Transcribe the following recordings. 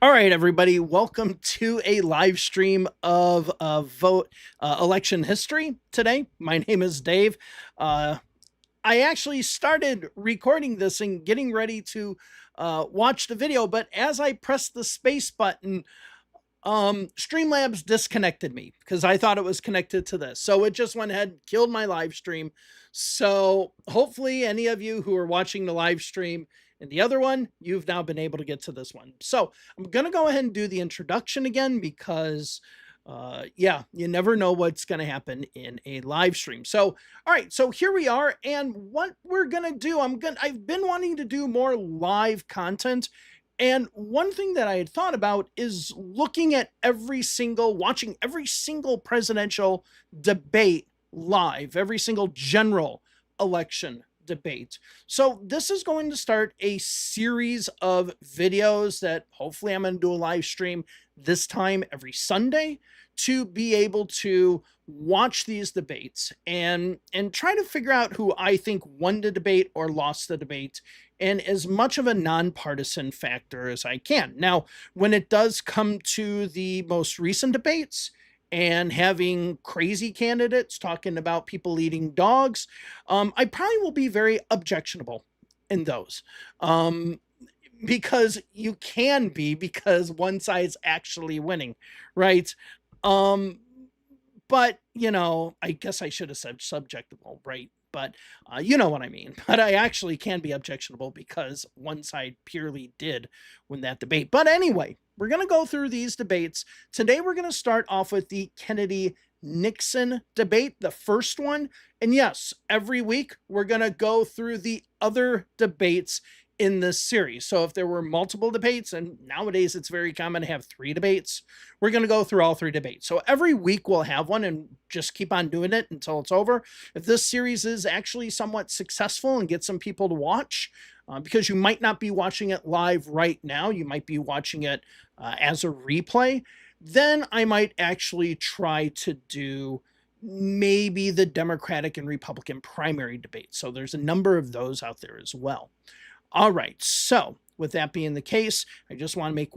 All right, everybody, welcome to a live stream of vote election history today. My name is Dave. I actually started recording this and getting ready to watch the video, but as I pressed the space button, Streamlabs disconnected me because I thought it was connected to this. So it just went ahead and killed my live stream. So hopefully any of you who are watching the live stream and the other one, you've now been able to get to this one. So I'm going to go ahead and do the introduction again because yeah, you never know what's going to happen in a live stream. So, all right, so here we are. And what we're going to do, I've been wanting to do more live content. And one thing that I had thought about is looking at watching every single presidential debate live, every single general election debate. So this is going to start a series of videos that hopefully I'm going to do a live stream this time every Sunday to be able to watch these debates and try to figure out who I think won the debate or lost the debate in as much of a nonpartisan factor as I can. Now, when it does come to the most recent debates and having crazy candidates talking about people eating dogs, I probably will be very objectionable in those. Because you can be, because one side's actually winning, right? Um, but I guess I should have said subjectable, right? But you know what I mean. But I actually can be objectionable because one side purely did win that debate. But anyway, we're going to go through these debates. Today, we're going to start off with the Kennedy Nixon debate, the first one. And yes, every week we're going to go through the other debates in this series. So if there were multiple debates, and nowadays it's very common to have 3 debates, we're going to go through all 3 debates. So every week we'll have one and just keep on doing it until it's over. If this series is actually somewhat successful and get some people to watch, because you might not be watching it live right now, you might be watching it as a replay, then I might actually try to do maybe the Democratic and Republican primary debate. So there's a number of those out there as well. All right, so with that being the case, I just want to make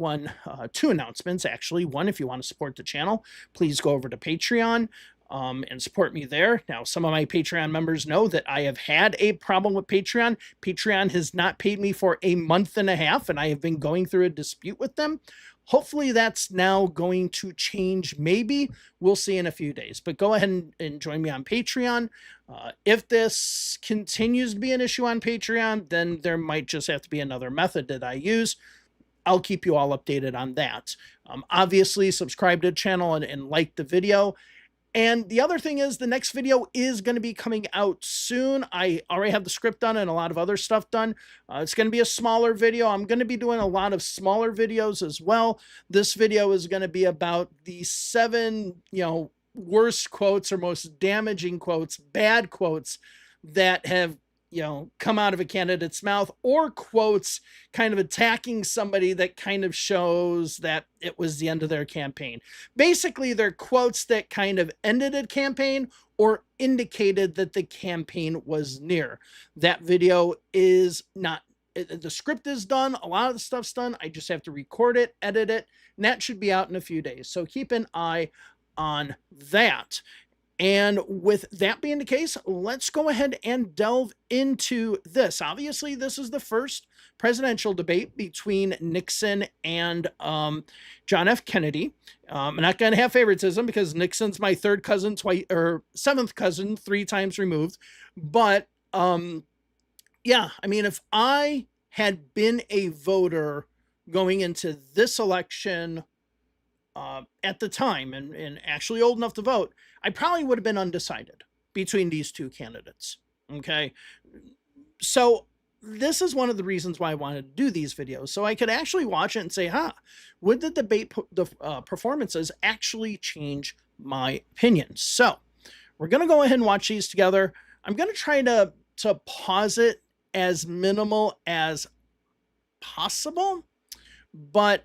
two announcements, actually. One, if you want to support the channel, please go over to Patreon and support me there. Now, some of my Patreon members know that I have had a problem with Patreon. Patreon has not paid me for a month and a half, and I have been going through a dispute with them. Hopefully that's now going to change. Maybe we'll see in a few days, but go ahead and join me on Patreon. If this continues to be an issue on Patreon, then there might just have to be another method that I use. I'll keep you all updated on that. Obviously, subscribe to the channel and like the video. And the other thing is the next video is going to be coming out soon. I already have the script done and a lot of other stuff done. It's going to be a smaller video. I'm going to be doing a lot of smaller videos as well. This video is going to be about the 7, worst quotes or most damaging quotes, bad quotes that have come out of a candidate's mouth, or quotes kind of attacking somebody that kind of shows that it was the end of their campaign. Basically, they're quotes that kind of ended a campaign or indicated that the campaign was near. That video is not, the script is done. A lot of the stuff's done. I just have to record it, edit it, and that should be out in a few days. So keep an eye on that. And with that being the case, let's go ahead and delve into this. Obviously, this is the first presidential debate between Nixon and John F. Kennedy. I'm not going to have favoritism because Nixon's my 3rd cousin, 7th cousin, 3 times removed. But yeah, I mean, if I had been a voter going into this election at the time and actually old enough to vote, I probably would have been undecided between these 2 candidates. Okay. So this is one of the reasons why I wanted to do these videos, so I could actually watch it and say, would the debate performances actually change my opinion? So we're going to go ahead and watch these together. I'm going to try to pause it as minimal as possible, but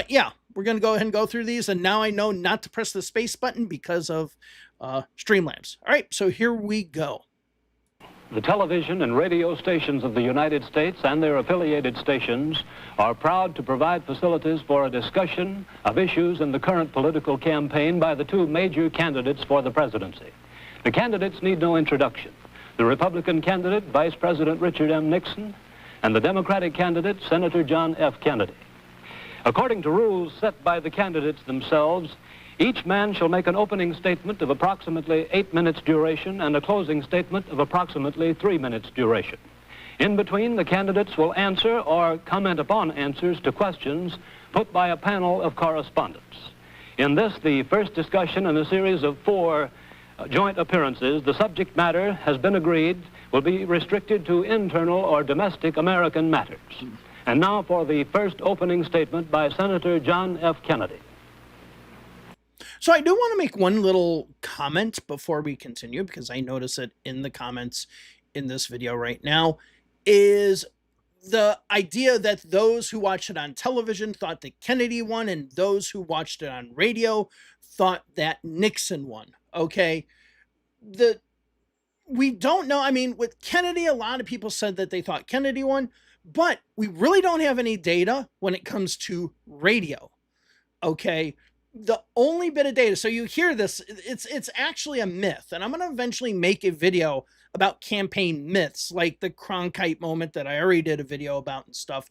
yeah, we're going to go ahead and go through these. And now I know not to press the space button because of Streamlabs. All right, so here we go. The television and radio stations of the United States and their affiliated stations are proud to provide facilities for a discussion of issues in the current political campaign by the two major candidates for the presidency. The candidates need no introduction. The Republican candidate, Vice President Richard M. Nixon, and the Democratic candidate, Senator John F. Kennedy. According to rules set by the candidates themselves, each man shall make an opening statement of approximately 8 minutes duration and a closing statement of approximately 3 minutes duration. In between, the candidates will answer or comment upon answers to questions put by a panel of correspondents. In this, the first discussion in a series of 4 joint appearances, the subject matter has been agreed will be restricted to internal or domestic American matters. And now for the first opening statement by Senator John F. Kennedy. So I do want to make one little comment before we continue, because I notice it in the comments in this video right now, is the idea that those who watched it on television thought that Kennedy won, and those who watched it on radio thought that Nixon won. Okay. We don't know. I mean, with Kennedy, a lot of people said that they thought Kennedy won, but we really don't have any data when it comes to radio. Okay. The only bit of data, so you hear this, it's actually a myth, and I'm going to eventually make a video about campaign myths, like the Cronkite moment that I already did a video about and stuff.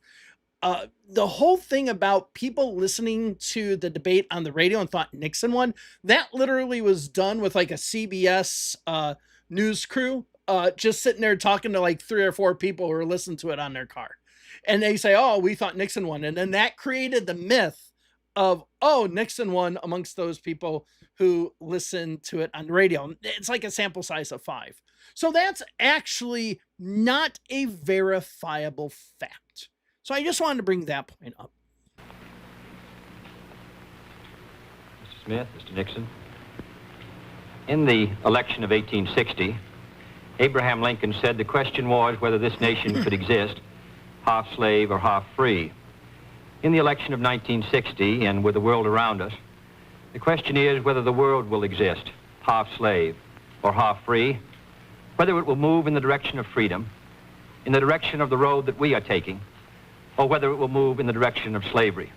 The whole thing about people listening to the debate on the radio and thought Nixon won, that literally was done with like a CBS news crew, just sitting there talking to like 3 or 4 people who were listening to it on their car. And they say, oh, we thought Nixon won. And then that created the myth of, oh, Nixon won amongst those people who listened to it on the radio. It's like a sample size of 5. So that's actually not a verifiable fact. So I just wanted to bring that point up. Mr. Smith, Mr. Nixon, in the election of 1860, Abraham Lincoln said the question was whether this nation could exist, half slave or half free. In the election of 1960, and with the world around us, the question is whether the world will exist, half slave or half free, whether it will move in the direction of freedom, in the direction of the road that we are taking, or whether it will move in the direction of slavery.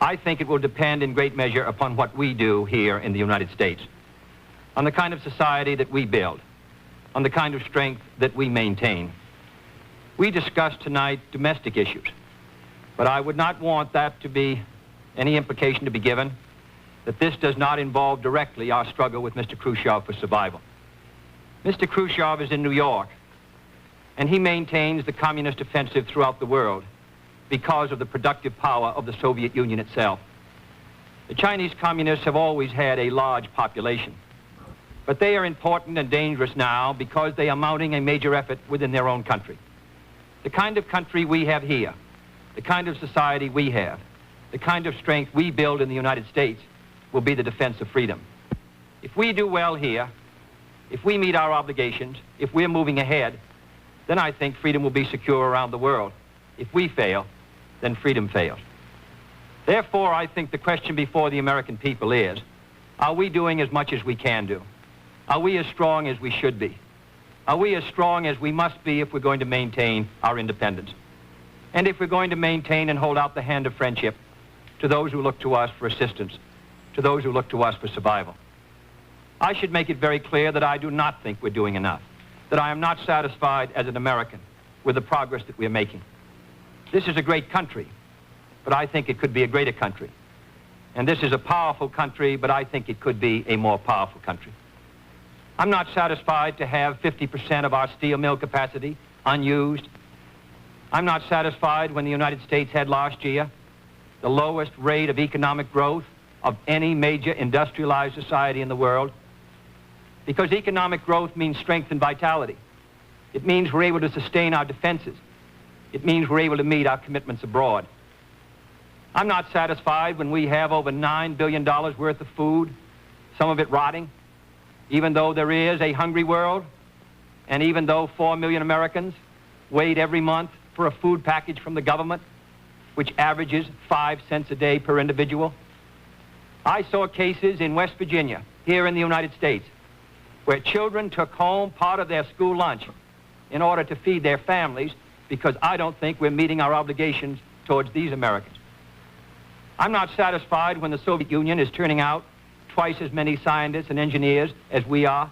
I think it will depend in great measure upon what we do here in the United States, on the kind of society that we build, on the kind of strength that we maintain. We discussed tonight domestic issues, but I would not want that to be any implication to be given that this does not involve directly our struggle with Mr. Khrushchev for survival. Mr. Khrushchev is in New York, and he maintains the communist offensive throughout the world because of the productive power of the Soviet Union itself. The Chinese communists have always had a large population, but they are important and dangerous now because they are mounting a major effort within their own country. The kind of country we have here, the kind of society we have, the kind of strength we build in the United States will be the defense of freedom. If we do well here, if we meet our obligations, if we're moving ahead, then I think freedom will be secure around the world. If we fail, then freedom fails. Therefore, I think the question before the American people is, are we doing as much as we can do? Are we as strong as we should be? Are we as strong as we must be if we're going to maintain our independence? And if we're going to maintain and hold out the hand of friendship to those who look to us for assistance, to those who look to us for survival? I should make it very clear that I do not think we're doing enough, that I am not satisfied as an American with the progress that we're making. This is a great country, but I think it could be a greater country. And this is a powerful country, but I think it could be a more powerful country. I'm not satisfied to have 50% of our steel mill capacity unused. I'm not satisfied when the United States had last year the lowest rate of economic growth of any major industrialized society in the world, because economic growth means strength and vitality. It means we're able to sustain our defenses. It means we're able to meet our commitments abroad. I'm not satisfied when we have over $9 billion worth of food, some of it rotting, even though there is a hungry world, and even though 4 million Americans wait every month for a food package from the government, which averages 5 cents a day per individual. I saw cases in West Virginia, here in the United States, where children took home part of their school lunch in order to feed their families, because I don't think we're meeting our obligations towards these Americans. I'm not satisfied when the Soviet Union is turning out twice as many scientists and engineers as we are.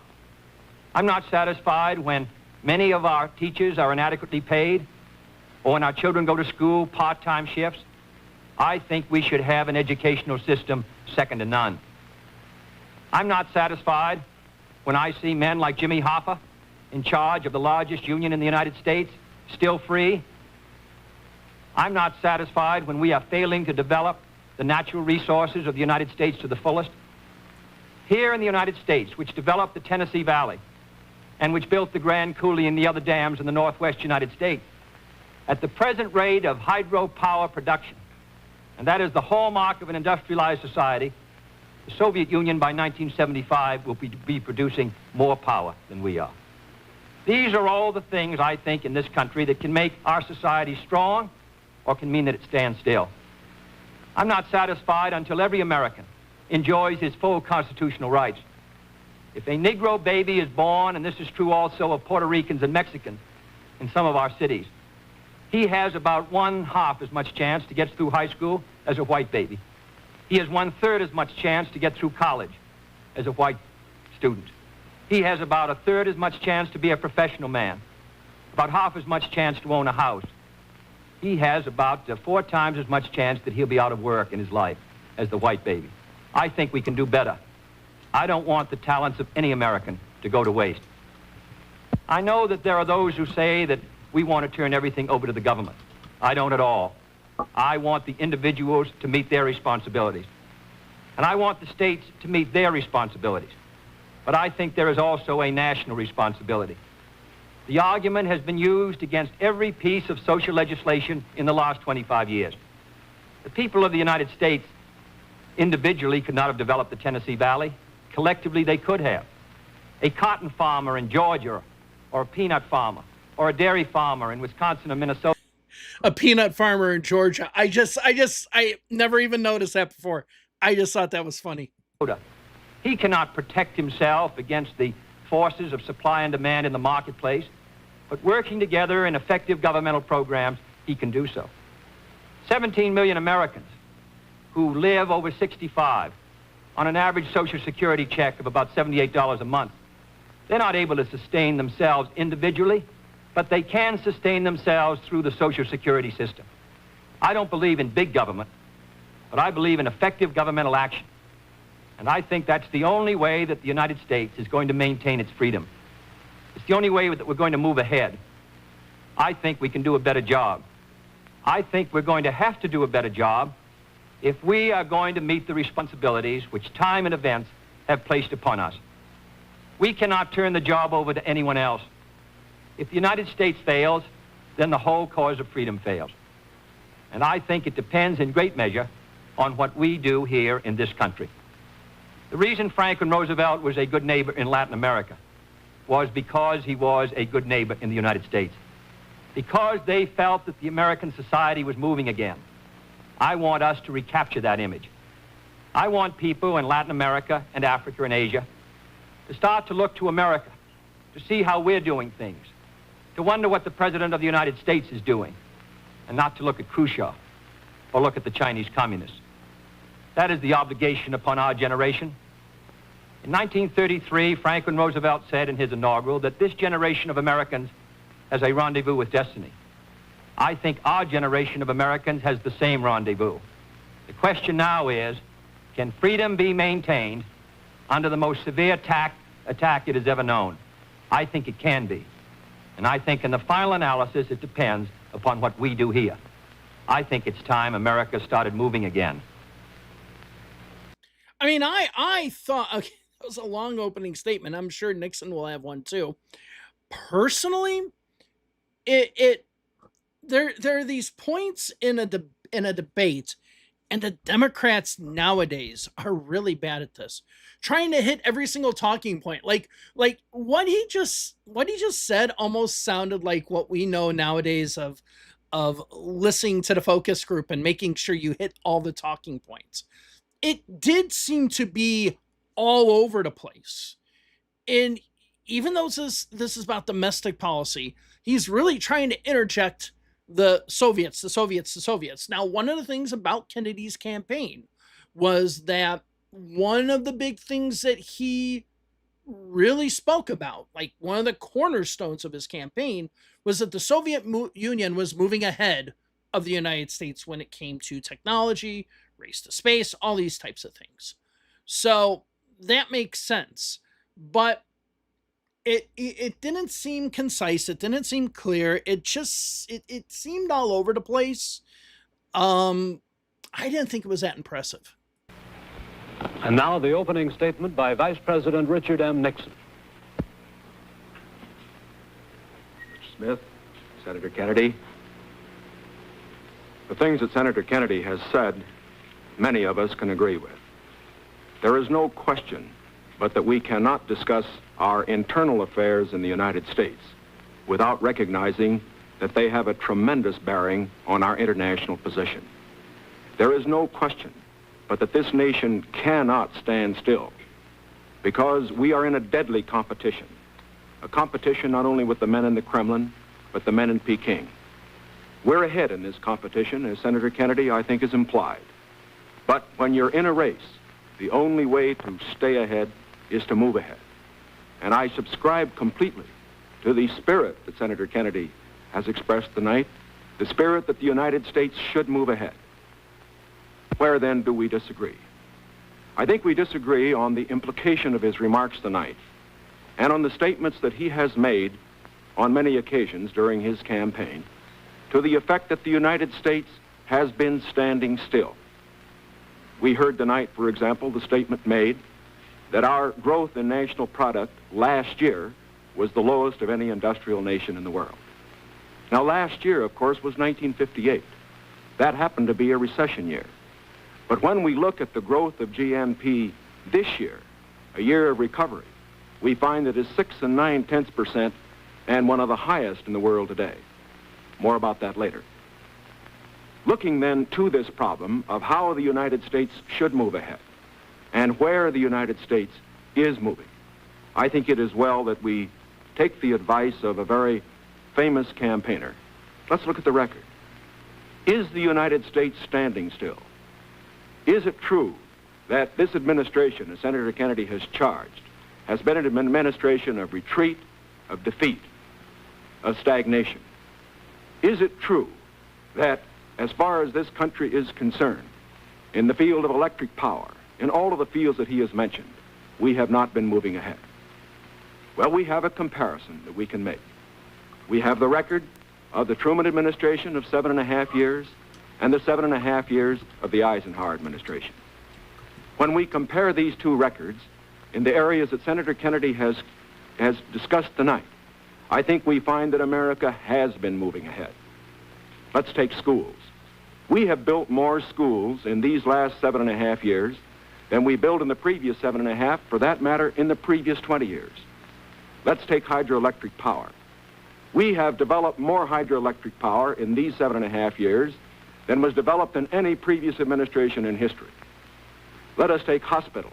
I'm not satisfied when many of our teachers are inadequately paid, or when our children go to school part-time shifts. I think we should have an educational system second to none. I'm not satisfied when I see men like Jimmy Hoffa in charge of the largest union in the United States, still free. I'm not satisfied when we are failing to develop the natural resources of the United States to the fullest. Here in the United States, which developed the Tennessee Valley and which built the Grand Coulee and the other dams in the northwest United States, at the present rate of hydropower production, and that is the hallmark of an industrialized society, the Soviet Union by 1975 will be producing more power than we are. These are all the things, I think, in this country that can make our society strong or can mean that it stands still. I'm not satisfied until every American enjoys his full constitutional rights. If a Negro baby is born, and this is true also of Puerto Ricans and Mexicans in some of our cities, he has about 1/2 as much chance to get through high school as a white baby. He has 1/3 as much chance to get through college as a white student. He has about 1/3 as much chance to be a professional man, about 1/2 as much chance to own a house. He has about 4 times as much chance that he'll be out of work in his life as the white baby. I think we can do better. I don't want the talents of any American to go to waste. I know that there are those who say that we want to turn everything over to the government. I don't at all. I want the individuals to meet their responsibilities. And I want the states to meet their responsibilities. But I think there is also a national responsibility. The argument has been used against every piece of social legislation in the last 25 years. The people of the United States individually could not have developed the Tennessee Valley. Collectively, they could have. A cotton farmer in Georgia, or a peanut farmer, or a dairy farmer in Wisconsin or Minnesota. A peanut farmer in Georgia. I never even noticed that before. I just thought that was funny. He cannot protect himself against the forces of supply and demand in the marketplace, but working together in effective governmental programs, he can do so. 17 million Americans who live over 65 on an average Social Security check of about $78 a month. They're not able to sustain themselves individually, but they can sustain themselves through the Social Security system. I don't believe in big government, but I believe in effective governmental action. And I think that's the only way that the United States is going to maintain its freedom. It's the only way that we're going to move ahead. I think we can do a better job. I think we're going to have to do a better job if we are going to meet the responsibilities which time and events have placed upon us. We cannot turn the job over to anyone else. If the United States fails, then the whole cause of freedom fails. And I think it depends in great measure on what we do here in this country. The reason Franklin Roosevelt was a good neighbor in Latin America was because he was a good neighbor in the United States. Because they felt that the American society was moving again. I want us to recapture that image. I want people in Latin America and Africa and Asia to start to look to America, to see how we're doing things, to wonder what the President of the United States is doing, and not to look at Khrushchev or look at the Chinese communists. That is the obligation upon our generation. In 1933, Franklin Roosevelt said in his inaugural that this generation of Americans has a rendezvous with destiny. I think our generation of Americans has the same rendezvous. The question now is, can freedom be maintained under the most severe attack it has ever known? I think it can be. And I think in the final analysis, it depends upon what we do here. I think it's time America started moving again. I mean, I thought, okay, that was a long opening statement. I'm sure Nixon will have one too. Personally, there are these points in a debate, and the Democrats nowadays are really bad at this, trying to hit every single talking point. Like what he just said almost sounded like what we know nowadays of listening to the focus group and making sure you hit all the talking points. It did seem to be all over the place. And even though this is about domestic policy, he's really trying to interject the Soviets, the Soviets, the Soviets. Now, one of the things about Kennedy's campaign was that one of the big things that he really spoke about, like one of the cornerstones of his campaign, was that the Union was moving ahead of the United States when it came to technology, race to space, all these types of things. So that makes sense. But it didn't seem concise, it didn't seem clear, it seemed all over the place. um I didn't think it was that impressive. And now the opening statement by Vice President Richard M. Nixon. Mr. Smith, Senator Kennedy, the things that Senator Kennedy has said, many of us can agree with. There is no question but that we cannot discuss our internal affairs in the United States without recognizing that they have a tremendous bearing on our international position. There is no question but that this nation cannot stand still because we are in a deadly competition, a competition not only with the men in the Kremlin, but the men in Peking. We're ahead in this competition, as Senator Kennedy, I think, has implied. But when you're in a race, the only way to stay ahead is to move ahead. And I subscribe completely to the spirit that Senator Kennedy has expressed tonight, the spirit that the United States should move ahead. Where then do we disagree? I think we disagree on the implication of his remarks tonight and on the statements that he has made on many occasions during his campaign to the effect that the United States has been standing still. We heard tonight, for example, the statement made that our growth in national product last year was the lowest of any industrial nation in the world. Now, last year, of course, was 1958. That happened to be a recession year. But when we look at the growth of GNP this year, a year of recovery, we find that it's 6 9/10% and one of the highest in the world today. More about that later. Looking then to this problem of how the United States should move ahead and where the United States is moving, I think it is well that we take the advice of a very famous campaigner. Let's look at the record. Is the United States standing still? Is it true that this administration, as Senator Kennedy has charged, has been an administration of retreat, of defeat, of stagnation? Is it true that as far as this country is concerned, in the field of electric power, in all of the fields that he has mentioned, we have not been moving ahead? Well, we have a comparison that we can make. We have the record of the Truman administration of 7.5 years and the 7.5 years of the Eisenhower administration. When we compare these two records in the areas that Senator Kennedy has discussed tonight, I think we find that America has been moving ahead. Let's take schools. We have built more schools in these last 7.5 years than we built in the previous 7.5, for that matter, in the previous 20 years. Let's take hydroelectric power. We have developed more hydroelectric power in these 7.5 years than was developed in any previous administration in history. Let us take hospitals.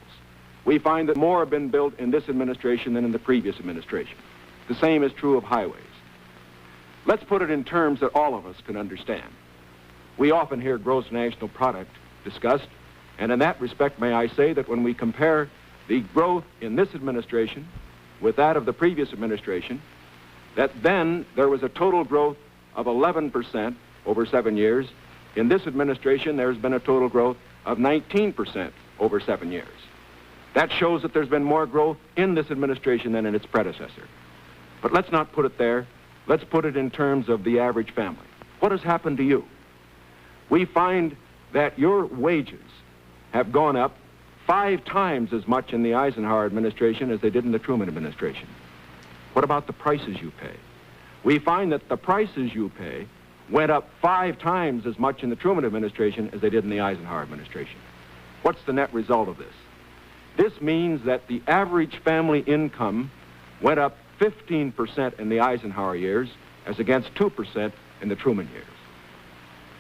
We find that more have been built in this administration than in the previous administration. The same is true of highways. Let's put it in terms that all of us can understand. We often hear gross national product discussed, and in that respect, may I say that when we compare the growth in this administration with that of the previous administration, that then there was a total growth of 11% over 7 years. In this administration, there's been a total growth of 19% over 7 years. That shows that there's been more growth in this administration than in its predecessor. But let's not put it there. Let's put it in terms of the average family. What has happened to you? We find that your wages have gone up 5 times as much in the Eisenhower administration as they did in the Truman administration. What about the prices you pay? We find that the prices you pay went up 5 times as much in the Truman administration as they did in the Eisenhower administration. What's the net result of this? This means that the average family income went up 15% in the Eisenhower years as against 2% in the Truman years.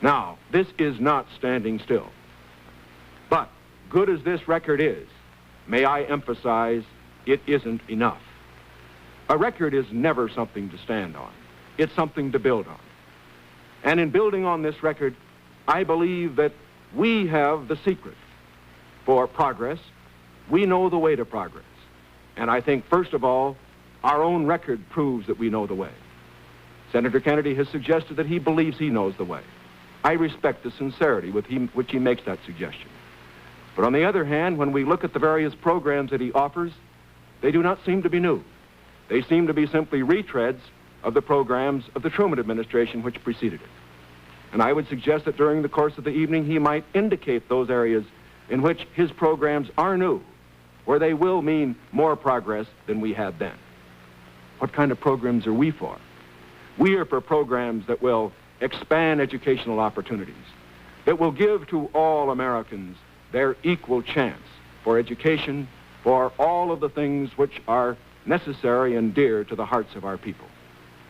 Now, this is not standing still. But good as this record is, may I emphasize it isn't enough. A record is never something to stand on. It's something to build on. And in building on this record, I believe that we have the secret for progress. We know the way to progress. And I think, first of all, our own record proves that we know the way. Senator Kennedy has suggested that he believes he knows the way. I respect the sincerity with which he makes that suggestion. But on the other hand, when we look at the various programs that he offers, they do not seem to be new. They seem to be simply retreads of the programs of the Truman administration which preceded it. And I would suggest that during the course of the evening, he might indicate those areas in which his programs are new, where they will mean more progress than we had then. What kind of programs are we for? We are for programs that will expand educational opportunities, that will give to all Americans their equal chance for education, for all of the things which are necessary and dear to the hearts of our people.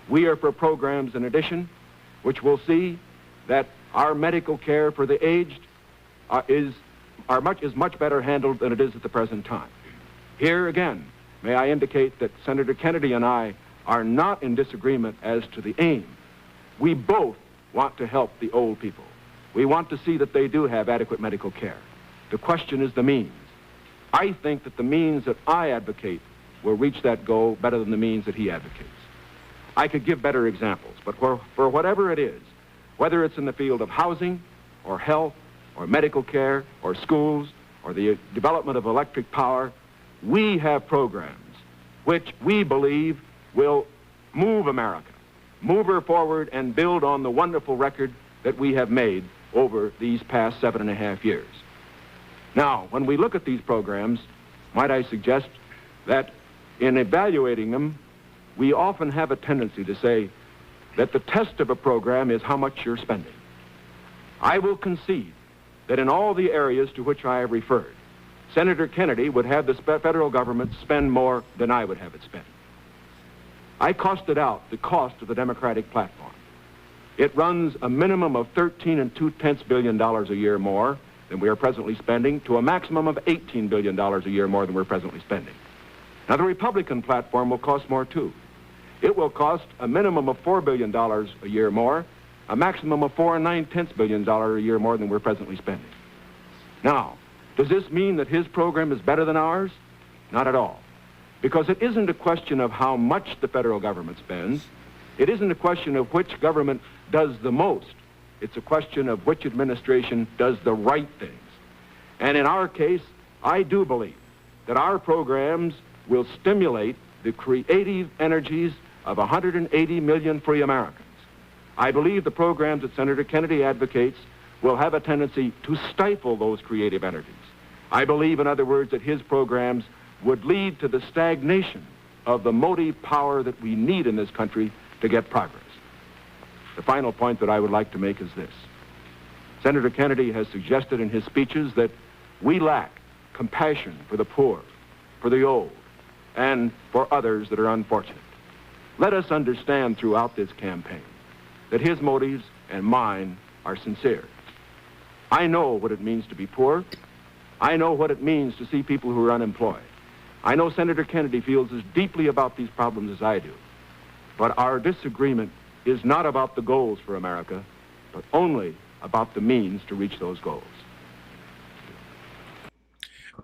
We are for programs, in addition, which will see that our medical care for the aged is much better handled than it is at the present time. Here again, may I indicate that Senator Kennedy and I are not in disagreement as to the aim. We both want to help the old people. We want to see that they do have adequate medical care. The question is the means. I think that the means that I advocate will reach that goal better than the means that he advocates. I could give better examples, but for whatever it is, whether it's in the field of housing or health or medical care or schools or the development of electric power, we have programs which we believe will move America, move her forward and build on the wonderful record that we have made over these past 7.5 years. Now, when we look at these programs, might I suggest that in evaluating them, we often have a tendency to say that the test of a program is how much you're spending. I will concede that in all the areas to which I have referred, Senator Kennedy would have the federal government spend more than I would have it spend. I costed out the cost of the Democratic platform. It runs a minimum of $13.2 billion a year more than we are presently spending to a maximum of $18 billion a year more than we're presently spending. Now, the Republican platform will cost more, too. It will cost a minimum of $4 billion a year more, a maximum of $4.9 billion a year more than we're presently spending. Now, does this mean that his program is better than ours? Not at all. Because it isn't a question of how much the federal government spends. It isn't a question of which government does the most. It's a question of which administration does the right things. And in our case, I do believe that our programs will stimulate the creative energies of 180 million free Americans. I believe the programs that Senator Kennedy advocates will have a tendency to stifle those creative energies. I believe, in other words, that his programs would lead to the stagnation of the motive power that we need in this country to get progress. The final point that I would like to make is this. Senator Kennedy has suggested in his speeches that we lack compassion for the poor, for the old, and for others that are unfortunate. Let us understand throughout this campaign that his motives and mine are sincere. I know what it means to be poor. I know what it means to see people who are unemployed. I know Senator Kennedy feels as deeply about these problems as I do. But our disagreement is not about the goals for America, but only about the means to reach those goals.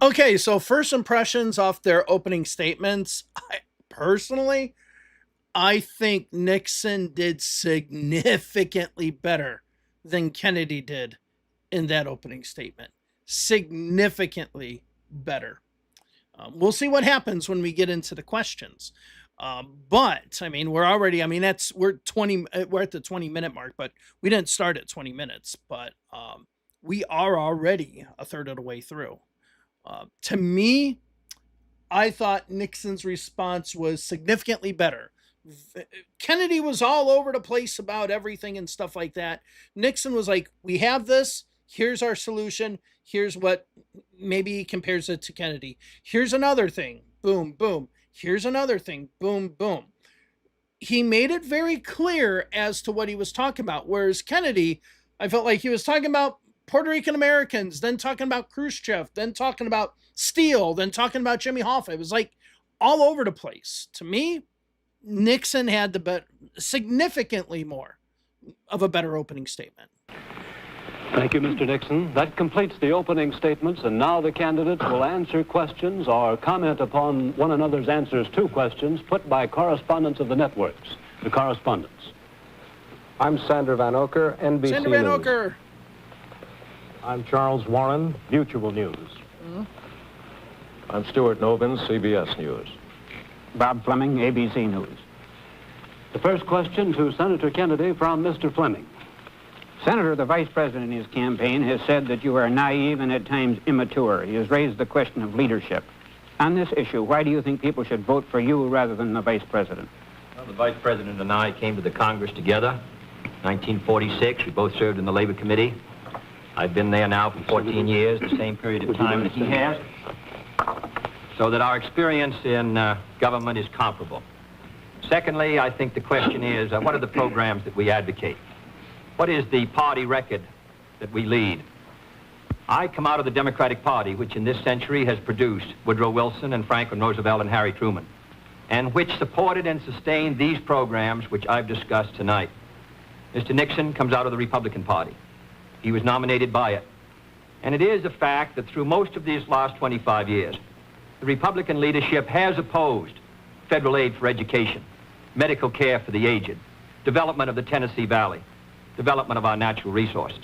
Okay, so first impressions off their opening statements. Personally, I think Nixon did significantly better than Kennedy did in that opening statement. Significantly better. We'll see what happens when we get into the questions. But I mean, we're already, I mean, we're at the 20-minute mark, but we didn't start at 20 minutes, but we are already a third of the way through. To me, I thought Nixon's response was significantly better. Kennedy was all over the place about everything and stuff like that. Nixon was like, we have this. Here's our solution. Here's what maybe compares it to Kennedy. Here's another thing. Boom, boom. Here's another thing. Boom, boom. He made it very clear as to what he was talking about. Whereas Kennedy, I felt like he was talking about Puerto Rican Americans, then talking about Khrushchev, then talking about steel, then talking about Jimmy Hoffa. It was like all over the place. To me, Nixon had significantly more of a better opening statement. Thank you, Mr. Nixon. That completes the opening statements, and now the candidates will answer questions or comment upon one another's answers to questions put by correspondents of the networks. The correspondents. I'm Sander Van Oker, NBC Sander Van News. Oker. I'm Charles Warren, Mutual News. I'm Stuart Novin, CBS News. Bob Fleming, ABC News. The first question to Senator Kennedy from Mr. Fleming. Senator, the Vice President in his campaign has said that you are naive and at times immature. He has raised the question of leadership. On this issue, why do you think people should vote for you rather than the Vice President? Well, the Vice President and I came to the Congress together. 1946, we both served in the Labor Committee. I've been there now for 14 years, the same period of time that he has. So that our experience in government is comparable. Secondly, I think the question is, what are the programs that we advocate? What is the party record that we lead? I come out of the Democratic Party, which in this century has produced Woodrow Wilson and Franklin Roosevelt and Harry Truman, and which supported and sustained these programs which I've discussed tonight. Mr. Nixon comes out of the Republican Party. He was nominated by it. And it is a fact that through most of these last 25 years, the Republican leadership has opposed federal aid for education, medical care for the aged, development of the Tennessee Valley, development of our natural resources.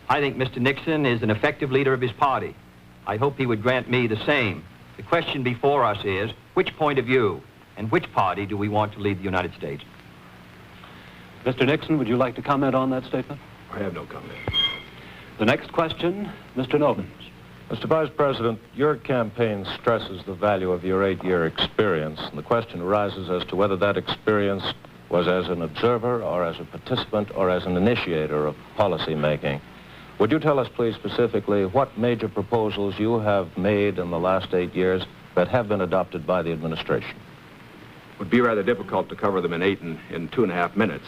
I think Mr. Nixon is an effective leader of his party. I hope he would grant me the same. The question before us is, which point of view and which party do we want to lead the United States? Mr. Nixon, would you like to comment on that statement? I have no comment. The next question, Mr. Novins. Mr. Vice President, your campaign stresses the value of your 8-year experience, and the question arises as to whether that experience was as an observer or as a participant or as an initiator of policy making. Would you tell us, please, specifically what major proposals you have made in the last 8 years that have been adopted by the administration? It would be rather difficult to cover them in 2.5 minutes.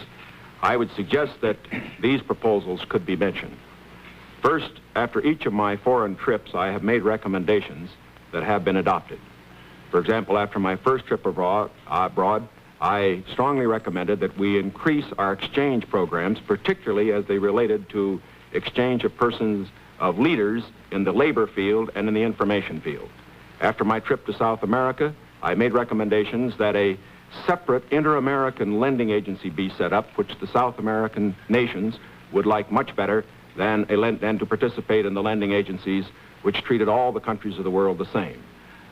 I would suggest that these proposals could be mentioned. First, after each of my foreign trips, I have made recommendations that have been adopted. For example, after my first trip abroad, I strongly recommended that we increase our exchange programs, particularly as they related to exchange of persons, of leaders in the labor field and in the information field. After my trip to South America, I made recommendations that a separate inter-American lending agency be set up, which the South American nations would like much better than to participate in the lending agencies which treated all the countries of the world the same.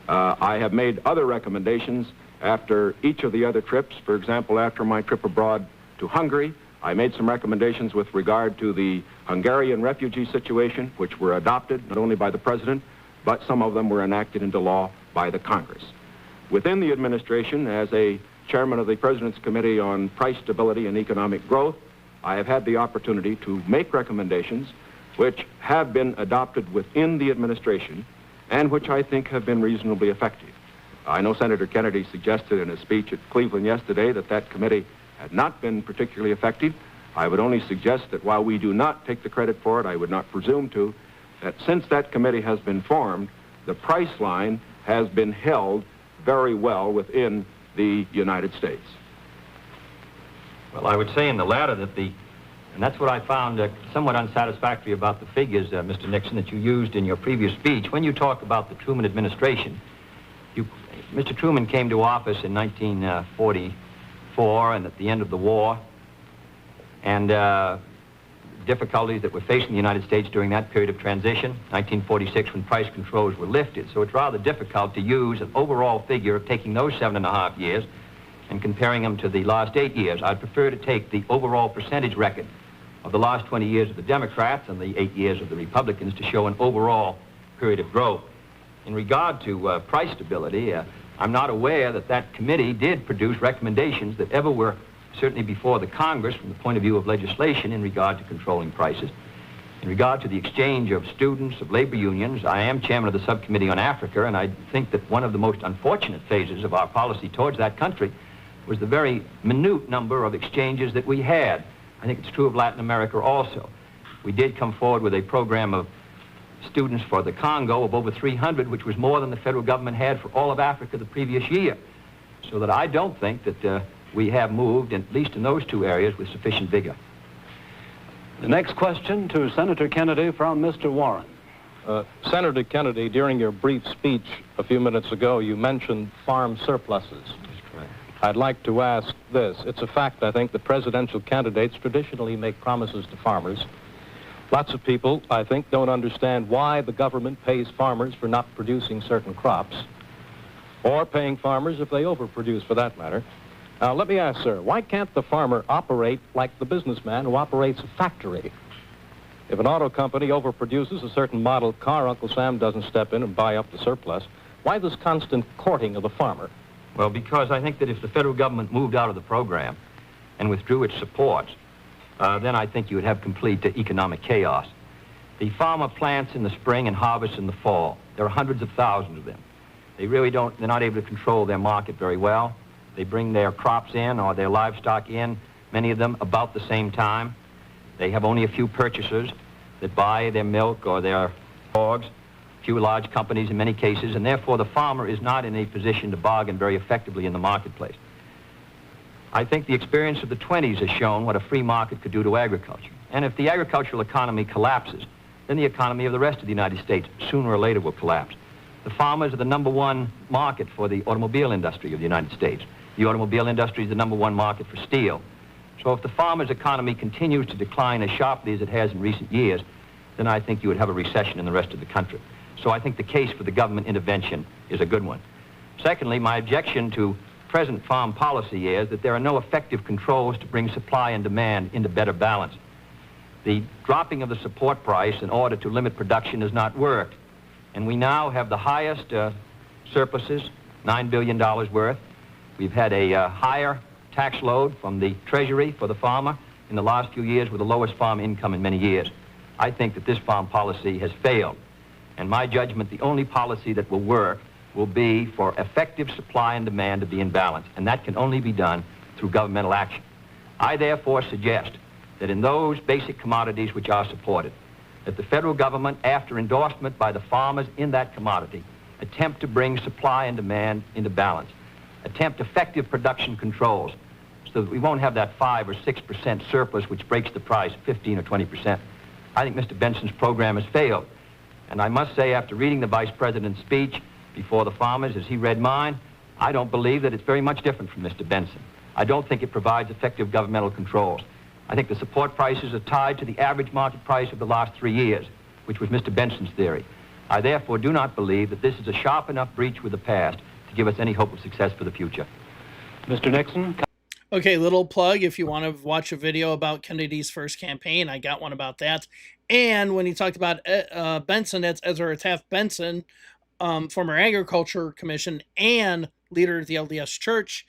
I have made other recommendations after each of the other trips. For example, after my trip abroad to Hungary, I made some recommendations with regard to the Hungarian refugee situation, which were adopted not only by the President, but some of them were enacted into law by the Congress. Within the administration, as a chairman of the President's Committee on Price Stability and Economic Growth, I have had the opportunity to make recommendations which have been adopted within the administration and which I think have been reasonably effective. I know Senator Kennedy suggested in a speech at Cleveland yesterday that that committee had not been particularly effective. I would only suggest that while we do not take the credit for it, I would not presume to, that since that committee has been formed, the price line has been held very well within the United States. Well, I would say in the latter that and that's what I found somewhat unsatisfactory about the figures, Mr. Nixon, that you used in your previous speech. When you talk about the Truman administration, Mr. Truman came to office in 1944 and at the end of the war, and difficulties that were facing the United States during that period of transition, 1946 when price controls were lifted. So it's rather difficult to use an overall figure of taking those 7.5 years and comparing them to the last 8 years. I'd prefer to take the overall percentage record of the last 20 years of the Democrats and the 8 years of the Republicans to show an overall period of growth. In regard to price stability, I'm not aware that that committee did produce recommendations that ever were certainly before the Congress from the point of view of legislation in regard to controlling prices. In regard to the exchange of students, of labor unions, I am chairman of the subcommittee on Africa, and I think that one of the most unfortunate phases of our policy towards that country was the very minute number of exchanges that we had. I think it's true of Latin America also. We did come forward with a program of students for the Congo of over 300, which was more than the federal government had for all of Africa the previous year. So that I don't think that we have moved, at least in those two areas, with sufficient vigor. The next question to Senator Kennedy from Mr. Warren. Senator Kennedy, during your brief speech a few minutes ago, you mentioned farm surpluses. That's correct. I'd like to ask this. It's a fact, I think, that presidential candidates traditionally make promises to farmers. Lots of people, I think, don't understand why the government pays farmers for not producing certain crops, or paying farmers if they overproduce, for that matter. Now, let me ask, sir, why can't the farmer operate like the businessman who operates a factory? If an auto company overproduces a certain model car, Uncle Sam doesn't step in and buy up the surplus. Why this constant courting of the farmer? Well, because I think that if the federal government moved out of the program and withdrew its supports, then I think you would have complete economic chaos. The farmer plants in the spring and harvests in the fall. There are hundreds of thousands of them. They're not able to control their market very well. They bring their crops in or their livestock in, many of them about the same time. They have only a few purchasers that buy their milk or their hogs, few large companies in many cases, and therefore the farmer is not in a position to bargain very effectively in the marketplace. I think the experience of the 20s has shown what a free market could do to agriculture. And if the agricultural economy collapses, then the economy of the rest of the United States sooner or later will collapse. The farmers are the #1 market for the automobile industry of the United States. The automobile industry is the #1 market for steel. So if the farmer's economy continues to decline as sharply as it has in recent years, then I think you would have a recession in the rest of the country. So I think the case for the government intervention is a good one. Secondly, my objection to present farm policy is that there are no effective controls to bring supply and demand into better balance. The dropping of the support price in order to limit production has not worked. And we now have the highest surpluses, $9 billion worth. We've had a higher tax load from the Treasury for the farmer in the last few years with the lowest farm income in many years. I think that this farm policy has failed. And my judgment, the only policy that will work will be for effective supply and demand to be in balance. And that can only be done through governmental action. I therefore suggest that in those basic commodities which are supported, that the federal government, after endorsement by the farmers in that commodity, attempt to bring supply and demand into balance, attempt effective production controls so that we won't have that 5 or 6% surplus which breaks the price 15 or 20%. I think Mr. Benson's program has failed. And I must say, after reading the Vice President's speech before the farmers as he read mine, I don't believe that it's very much different from Mr. Benson. I don't think it provides effective governmental controls. I think the support prices are tied to the average market price of the last 3 years, which was Mr. Benson's theory. I therefore do not believe that this is a sharp enough breach with the past to give us any hope of success for the future. Mr. Nixon? Okay, little plug. If you want to watch a video about Kennedy's first campaign, I got one about that. And when he talked about Benson, that's Ezra Taft Benson, former Agriculture Commission and leader of the LDS Church.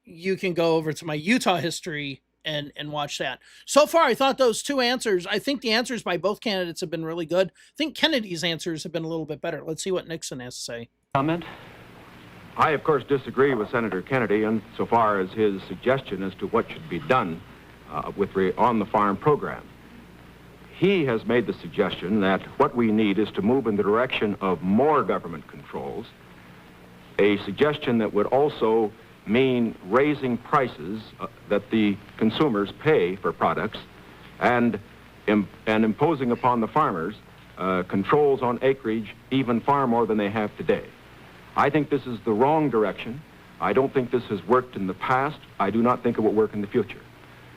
You can go over to my Utah history and watch that. So far, I thought those two answers, I think the answers by both candidates have been really good. I think Kennedy's answers have been a little bit better. Let's see what Nixon has to say. Comment? I, of course, disagree with Senator Kennedy insofar as his suggestion as to what should be done on the farm program. He has made the suggestion that what we need is to move in the direction of more government controls, a suggestion that would also mean raising prices that the consumers pay for products and imposing upon the farmers controls on acreage even far more than they have today. I think this is the wrong direction. I don't think this has worked in the past. I do not think it will work in the future.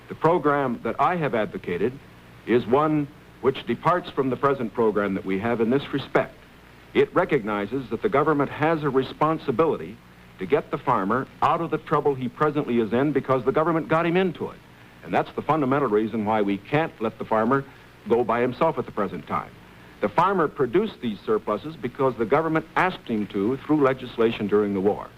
The program that I have advocated is one which departs from the present program that we have in this respect. It recognizes that the government has a responsibility to get the farmer out of the trouble he presently is in because the government got him into it. And that's the fundamental reason why we can't let the farmer go by himself at the present time. The farmer produced these surpluses because the government asked him to through legislation during the war.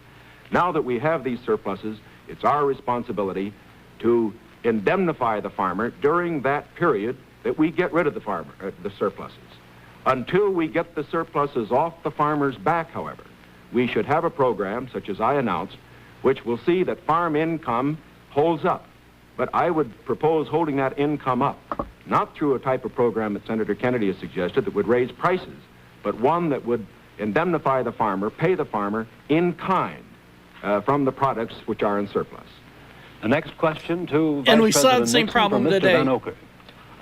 Now that we have these surpluses, it's our responsibility to indemnify the farmer during that period that we get rid of the surpluses. Until we get the surpluses off the farmer's back, however, we should have a program, such as I announced, which will see that farm income holds up. But I would propose holding that income up not through a type of program that Senator Kennedy has suggested that would raise prices, but one that would indemnify the farmer, pay the farmer in kind from the products which are in surplus. The next question to And Vice we saw President the same Nixon problem from Mr. today. Van Oker.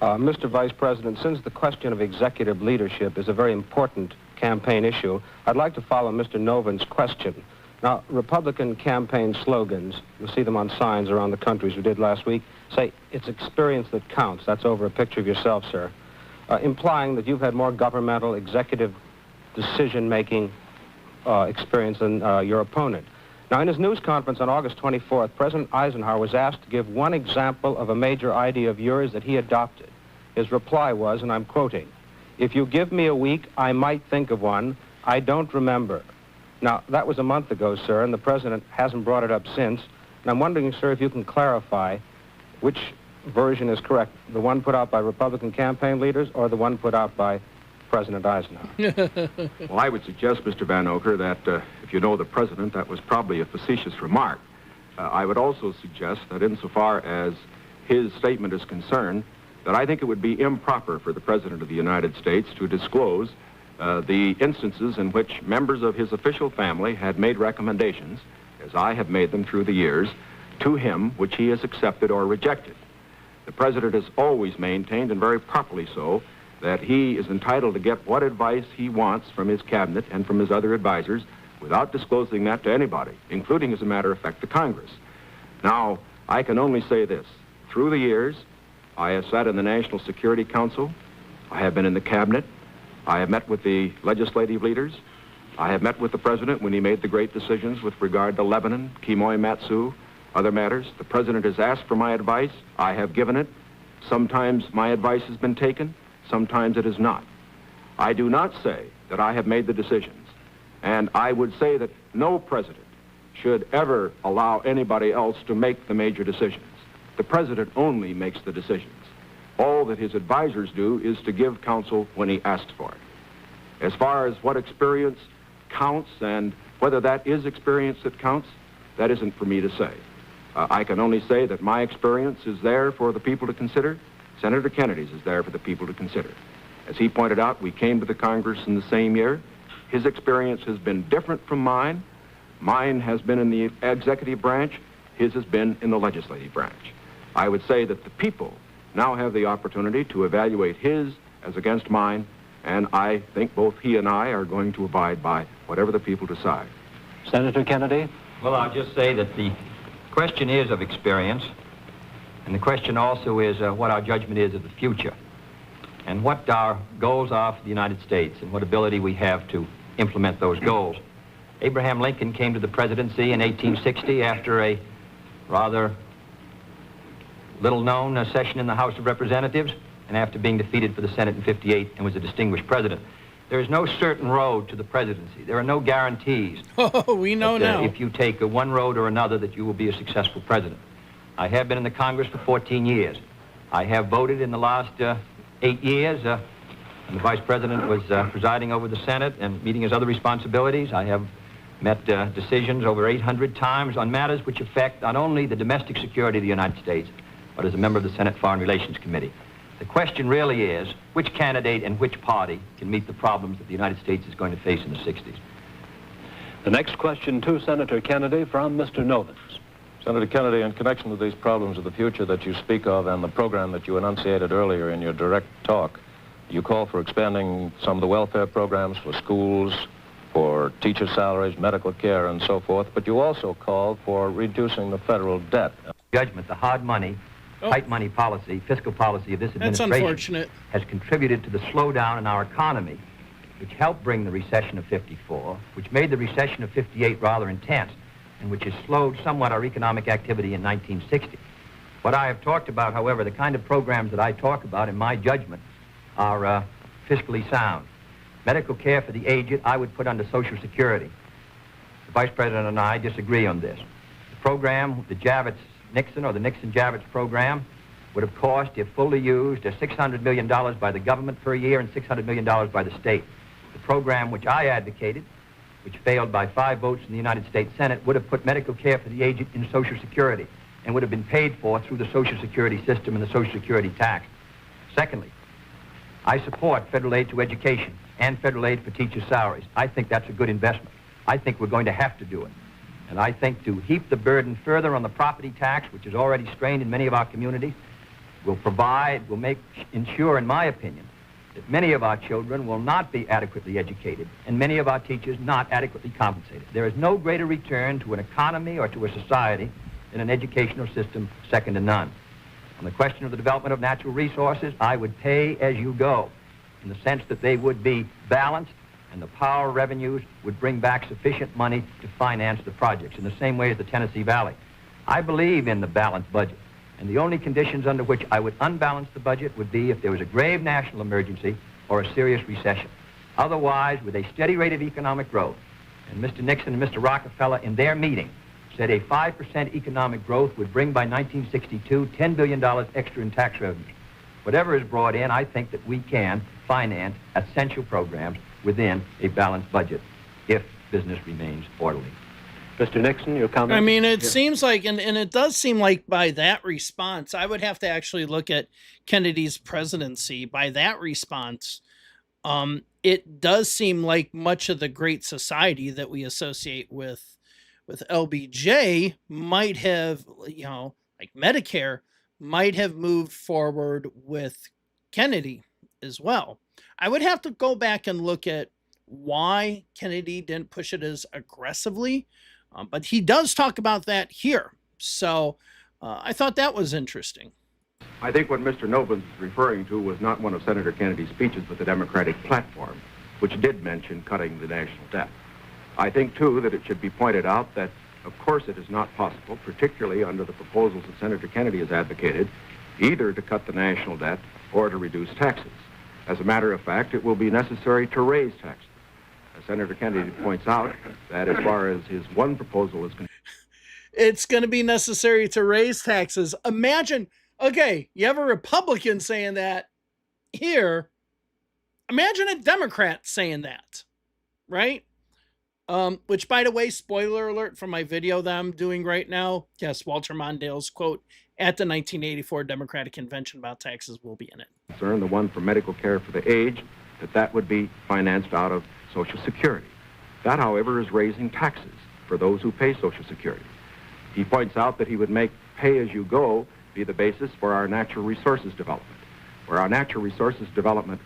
Mr. Vice President, since the question of executive leadership is a very important campaign issue, I'd like to follow Mr. Noven's question. Now, Republican campaign slogans, you'll see them on signs around the country as we did last week, say, it's experience that counts. That's over a picture of yourself, sir. Implying that you've had more governmental, executive decision-making experience than your opponent. Now, in his news conference on August 24th, President Eisenhower was asked to give one example of a major idea of yours that he adopted. His reply was, and I'm quoting, "If you give me a week, I might think of one. I don't remember." Now, that was a month ago, sir, and the President hasn't brought it up since. And I'm wondering, sir, if you can clarify which version is correct, the one put out by Republican campaign leaders or the one put out by President Eisenhower? Well, I would suggest, Mr. Van Oker, that if you know the President, that was probably a facetious remark. I would also suggest that insofar as his statement is concerned, that I think it would be improper for the President of the United States to disclose the instances in which members of his official family had made recommendations, as I have made them through the years, to him which he has accepted or rejected. The President has always maintained, and very properly so, that he is entitled to get what advice he wants from his cabinet and from his other advisors without disclosing that to anybody, including, as a matter of fact, the Congress. Now, I can only say this. Through the years, I have sat in the National Security Council. I have been in the cabinet. I have met with the legislative leaders. I have met with the President when he made the great decisions with regard to Lebanon, Kimoy Matsu, other matters. The President has asked for my advice. I have given it. Sometimes my advice has been taken. Sometimes it is not. I do not say that I have made the decisions, and I would say that no president should ever allow anybody else to make the major decisions. The President only makes the decisions. All that his advisors do is to give counsel when he asks for it. As far as what experience counts and whether that is experience that counts, that isn't for me to say. I can only say that my experience is there for the people to consider. Senator Kennedy's is there for the people to consider. As he pointed out, we came to the Congress in the same year. His experience has been different from mine. Mine has been in the executive branch. His has been in the legislative branch. I would say that the people now have the opportunity to evaluate his as against mine, and I think both he and I are going to abide by whatever the people decide. Senator Kennedy? Well, I'll just say that the question is of experience, and the question also is what our judgment is of the future, and what our goals are for the United States, and what ability we have to implement those goals. Abraham Lincoln came to the presidency in 1860 after a rather little-known session in the House of Representatives, and after being defeated for the Senate in 58 and was a distinguished president. There is no certain road to the presidency. There are no guarantees. Oh, we know now. If you take one road or another, that you will be a successful president. I have been in the Congress for 14 years. I have voted in the last 8 years, and the Vice President was presiding over the Senate and meeting his other responsibilities. I have met decisions over 800 times on matters which affect not only the domestic security of the United States, but as a member of the Senate Foreign Relations Committee. The question really is, which candidate and which party can meet the problems that the United States is going to face in the 60s? The next question to Senator Kennedy from Mr. Novens. Senator Kennedy, in connection with these problems of the future that you speak of and the program that you enunciated earlier in your direct talk, you call for expanding some of the welfare programs for schools, for teacher salaries, medical care, and so forth, but you also called for reducing the federal debt. Judgment, the hard money, tight money policy, fiscal policy of this That's administration unfortunate. has contributed to the slowdown in our economy, which helped bring the recession of 54, which made the recession of 58 rather intense, and which has slowed somewhat our economic activity in 1960. What I have talked about, however, the kind of programs that I talk about, in my judgment, are fiscally sound. Medical care for the aged, I would put under Social Security. The Vice President and I disagree on this. The program, the Nixon or the Nixon-Javits program, would have cost, if fully used, $600 million by the government per year and $600 million by the state. The program which I advocated, which failed by 5 votes in the United States Senate, would have put medical care for the aged in Social Security and would have been paid for through the Social Security system and the Social Security tax. Secondly, I support federal aid to education and federal aid for teachers' salaries. I think that's a good investment. I think we're going to have to do it. And I think to heap the burden further on the property tax, which is already strained in many of our communities, will ensure, in my opinion, that many of our children will not be adequately educated and many of our teachers not adequately compensated. There is no greater return to an economy or to a society than an educational system second to none. On the question of the development of natural resources, I would pay as you go, in the sense that they would be balanced and the power revenues would bring back sufficient money to finance the projects in the same way as the Tennessee Valley. I believe in the balanced budget, and the only conditions under which I would unbalance the budget would be if there was a grave national emergency or a serious recession. Otherwise, with a steady rate of economic growth, and Mr. Nixon and Mr. Rockefeller in their meeting said a 5% economic growth would bring by 1962 $10 billion extra in tax revenues. Whatever is brought in, I think that we can finance essential programs within a balanced budget if business remains orderly. Mr. Nixon, your comment? I mean, it seems like, and it does seem like by that response, I would have to actually look at Kennedy's presidency. By that response, it does seem like much of the Great Society that we associate with LBJ might have, like Medicare, might have moved forward with Kennedy as well. I would have to go back and look at why Kennedy didn't push it as aggressively, but he does talk about that here. So I thought that was interesting. I think what Mr. Novins is referring to was not one of Senator Kennedy's speeches, but the Democratic platform, which did mention cutting the national debt. I think, too, that it should be pointed out that, of course, it is not possible, particularly under the proposals that Senator Kennedy has advocated, either to cut the national debt or to reduce taxes. As a matter of fact, it will be necessary to raise taxes. As Senator Kennedy points out, that as far as his one proposal is concerned, it's going to be necessary to raise taxes. Imagine, okay, you have a Republican saying that here. Imagine a Democrat saying that, right? Which, by the way, spoiler alert from my video that I'm doing right now. Yes, Walter Mondale's quote at the 1984 Democratic Convention about taxes will be in it. the one for medical care for the aged, that would be financed out of Social Security. That, however, is raising taxes for those who pay Social Security. He points out that he would make pay-as-you-go be the basis for our natural resources development. Where our natural resources development,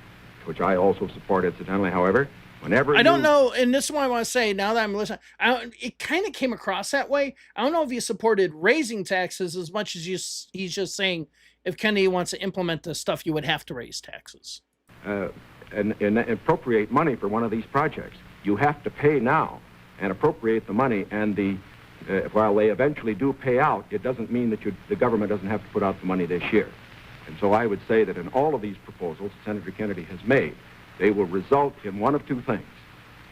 which I also support incidentally, however, whenever I don't know, and this is what I want to say now that I'm listening, it kind of came across that way. I don't know if he supported raising taxes as much as he's just saying if Kennedy wants to implement this stuff, you would have to raise taxes. And appropriate money for one of these projects. You have to pay now and appropriate the money, and while they eventually do pay out, it doesn't mean that the government doesn't have to put out the money this year. And so I would say that in all of these proposals Senator Kennedy has made, they will result in one of two things.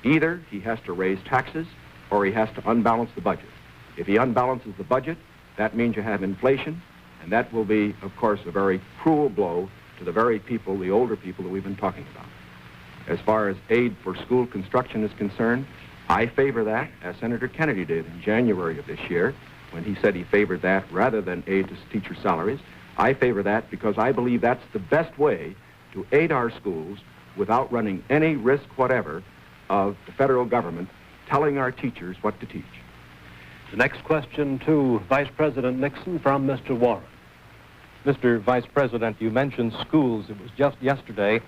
Either he has to raise taxes or he has to unbalance the budget. If he unbalances the budget, that means you have inflation, and that will be, of course, a very cruel blow to the very people, the older people that we've been talking about. As far as aid for school construction is concerned, I favor that, as Senator Kennedy did in January of this year, when he said he favored that rather than aid to teacher salaries. I favor that because I believe that's the best way to aid our schools without running any risk whatever of the federal government telling our teachers what to teach. The next question to Vice President Nixon from Mr. Warren. Mr. Vice President, you mentioned schools. It was just yesterday,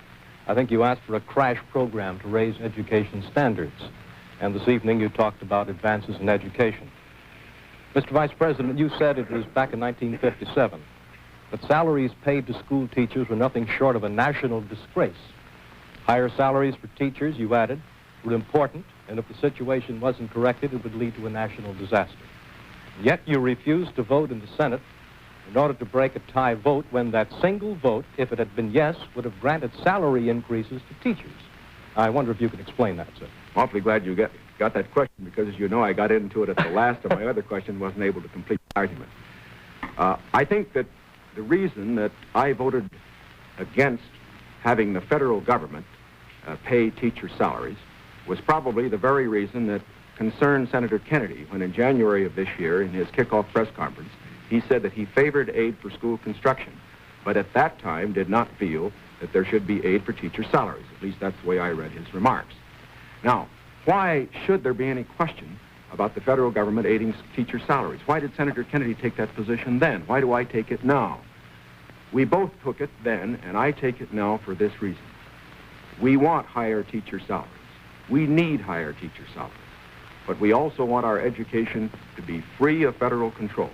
I think you asked for a crash program to raise education standards. And this evening you talked about advances in education. Mr. Vice President, you said it was back in 1957 that salaries paid to school teachers were nothing short of a national disgrace. Higher salaries for teachers, you added, were important, and if the situation wasn't corrected, it would lead to a national disaster. Yet you refused to vote in the Senate in order to break a tie vote when that single vote, if it had been yes, would have granted salary increases to teachers. I wonder if you could explain that, sir. Awfully glad you got that question, because as you know, I got into it at the last of my other question, wasn't able to complete the argument. I think that the reason that I voted against having the federal government pay teacher salaries was probably the very reason that concerned Senator Kennedy when in January of this year, in his kickoff press conference, he said that he favored aid for school construction but at that time did not feel that there should be aid for teacher salaries. At least that's the way I read his remarks. Now, why should there be any question about the federal government aiding teacher salaries? Why did Senator Kennedy take that position then? Why do I take it now? We both took it then, and I take it now for this reason. We want higher teacher salaries. We need higher teacher salaries. But we also want our education to be free of federal control.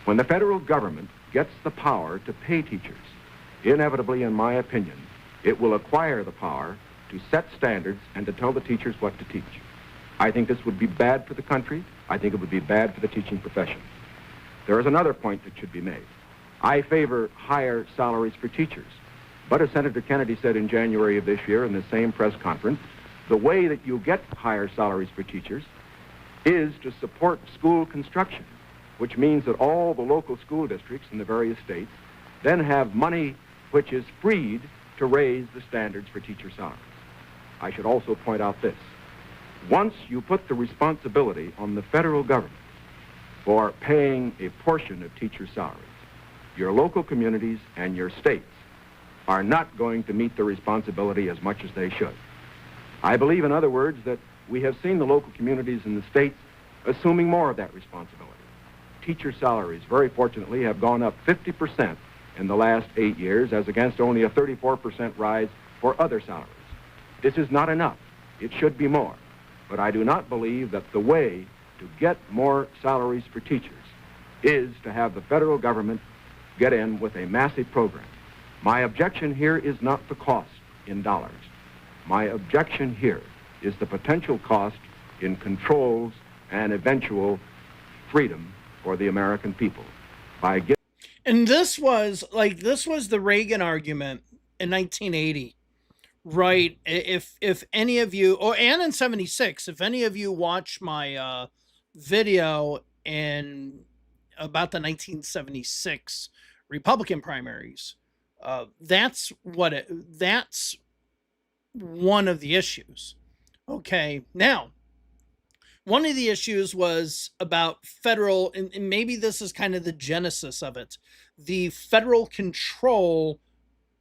When the federal government gets the power to pay teachers, inevitably, in my opinion, it will acquire the power to set standards and to tell the teachers what to teach. I think this would be bad for the country. I think it would be bad for the teaching profession. There is another point that should be made. I favor higher salaries for teachers. But as Senator Kennedy said in January of this year in the same press conference, the way that you get higher salaries for teachers is to support school construction, which means that all the local school districts in the various states then have money which is freed to raise the standards for teacher salaries. I should also point out this. Once you put the responsibility on the federal government for paying a portion of teacher salaries, your local communities and your states are not going to meet the responsibility as much as they should. I believe, in other words, that we have seen the local communities in the states assuming more of that responsibility. Teacher salaries, very fortunately, have gone up 50% in the last 8 years, as against only a 34% rise for other salaries. This is not enough. It should be more. But I do not believe that the way to get more salaries for teachers is to have the federal government get in with a massive program. My objection here is not the cost in dollars. My objection here is the potential cost in controls and eventual freedom for the American people. And this was the Reagan argument in 1980, right? If any of you, and in 76, if any of you watch my video about the 1976 Republican primaries, that's one of the issues. Okay, now, one of the issues was about federal, and maybe this is kind of the genesis of it, the federal control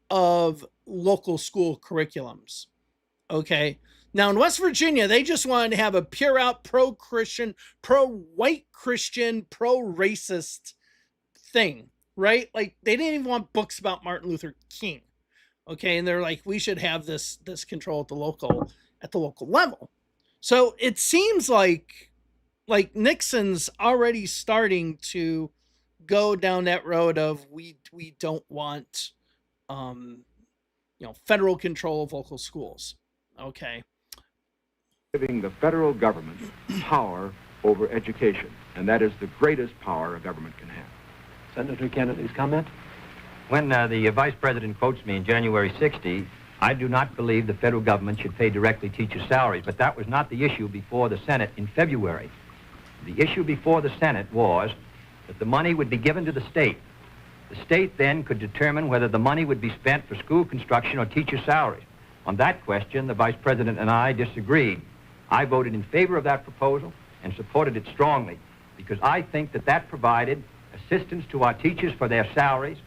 of local school curriculums. Okay, now in West Virginia, they just wanted to have a pure out pro-Christian, pro-white Christian, pro-racist thing, right? Like, they didn't even want books about Martin Luther King. Okay, and they're like, we should have this control at the local level. So it seems like Nixon's already starting to go down that road of we don't want federal control of local schools. Okay. Giving the federal government power over education, and that is the greatest power a government can have. Senator Kennedy's comment? When the vice president quotes me in January 60, I do not believe the federal government should pay directly teachers' salaries, but that was not the issue before the Senate in February. The issue before the Senate was that the money would be given to the state. The state then could determine whether the money would be spent for school construction or teacher salaries. On that question, the vice president and I disagreed. I voted in favor of that proposal and supported it strongly because I think that provided assistance to our teachers for their salaries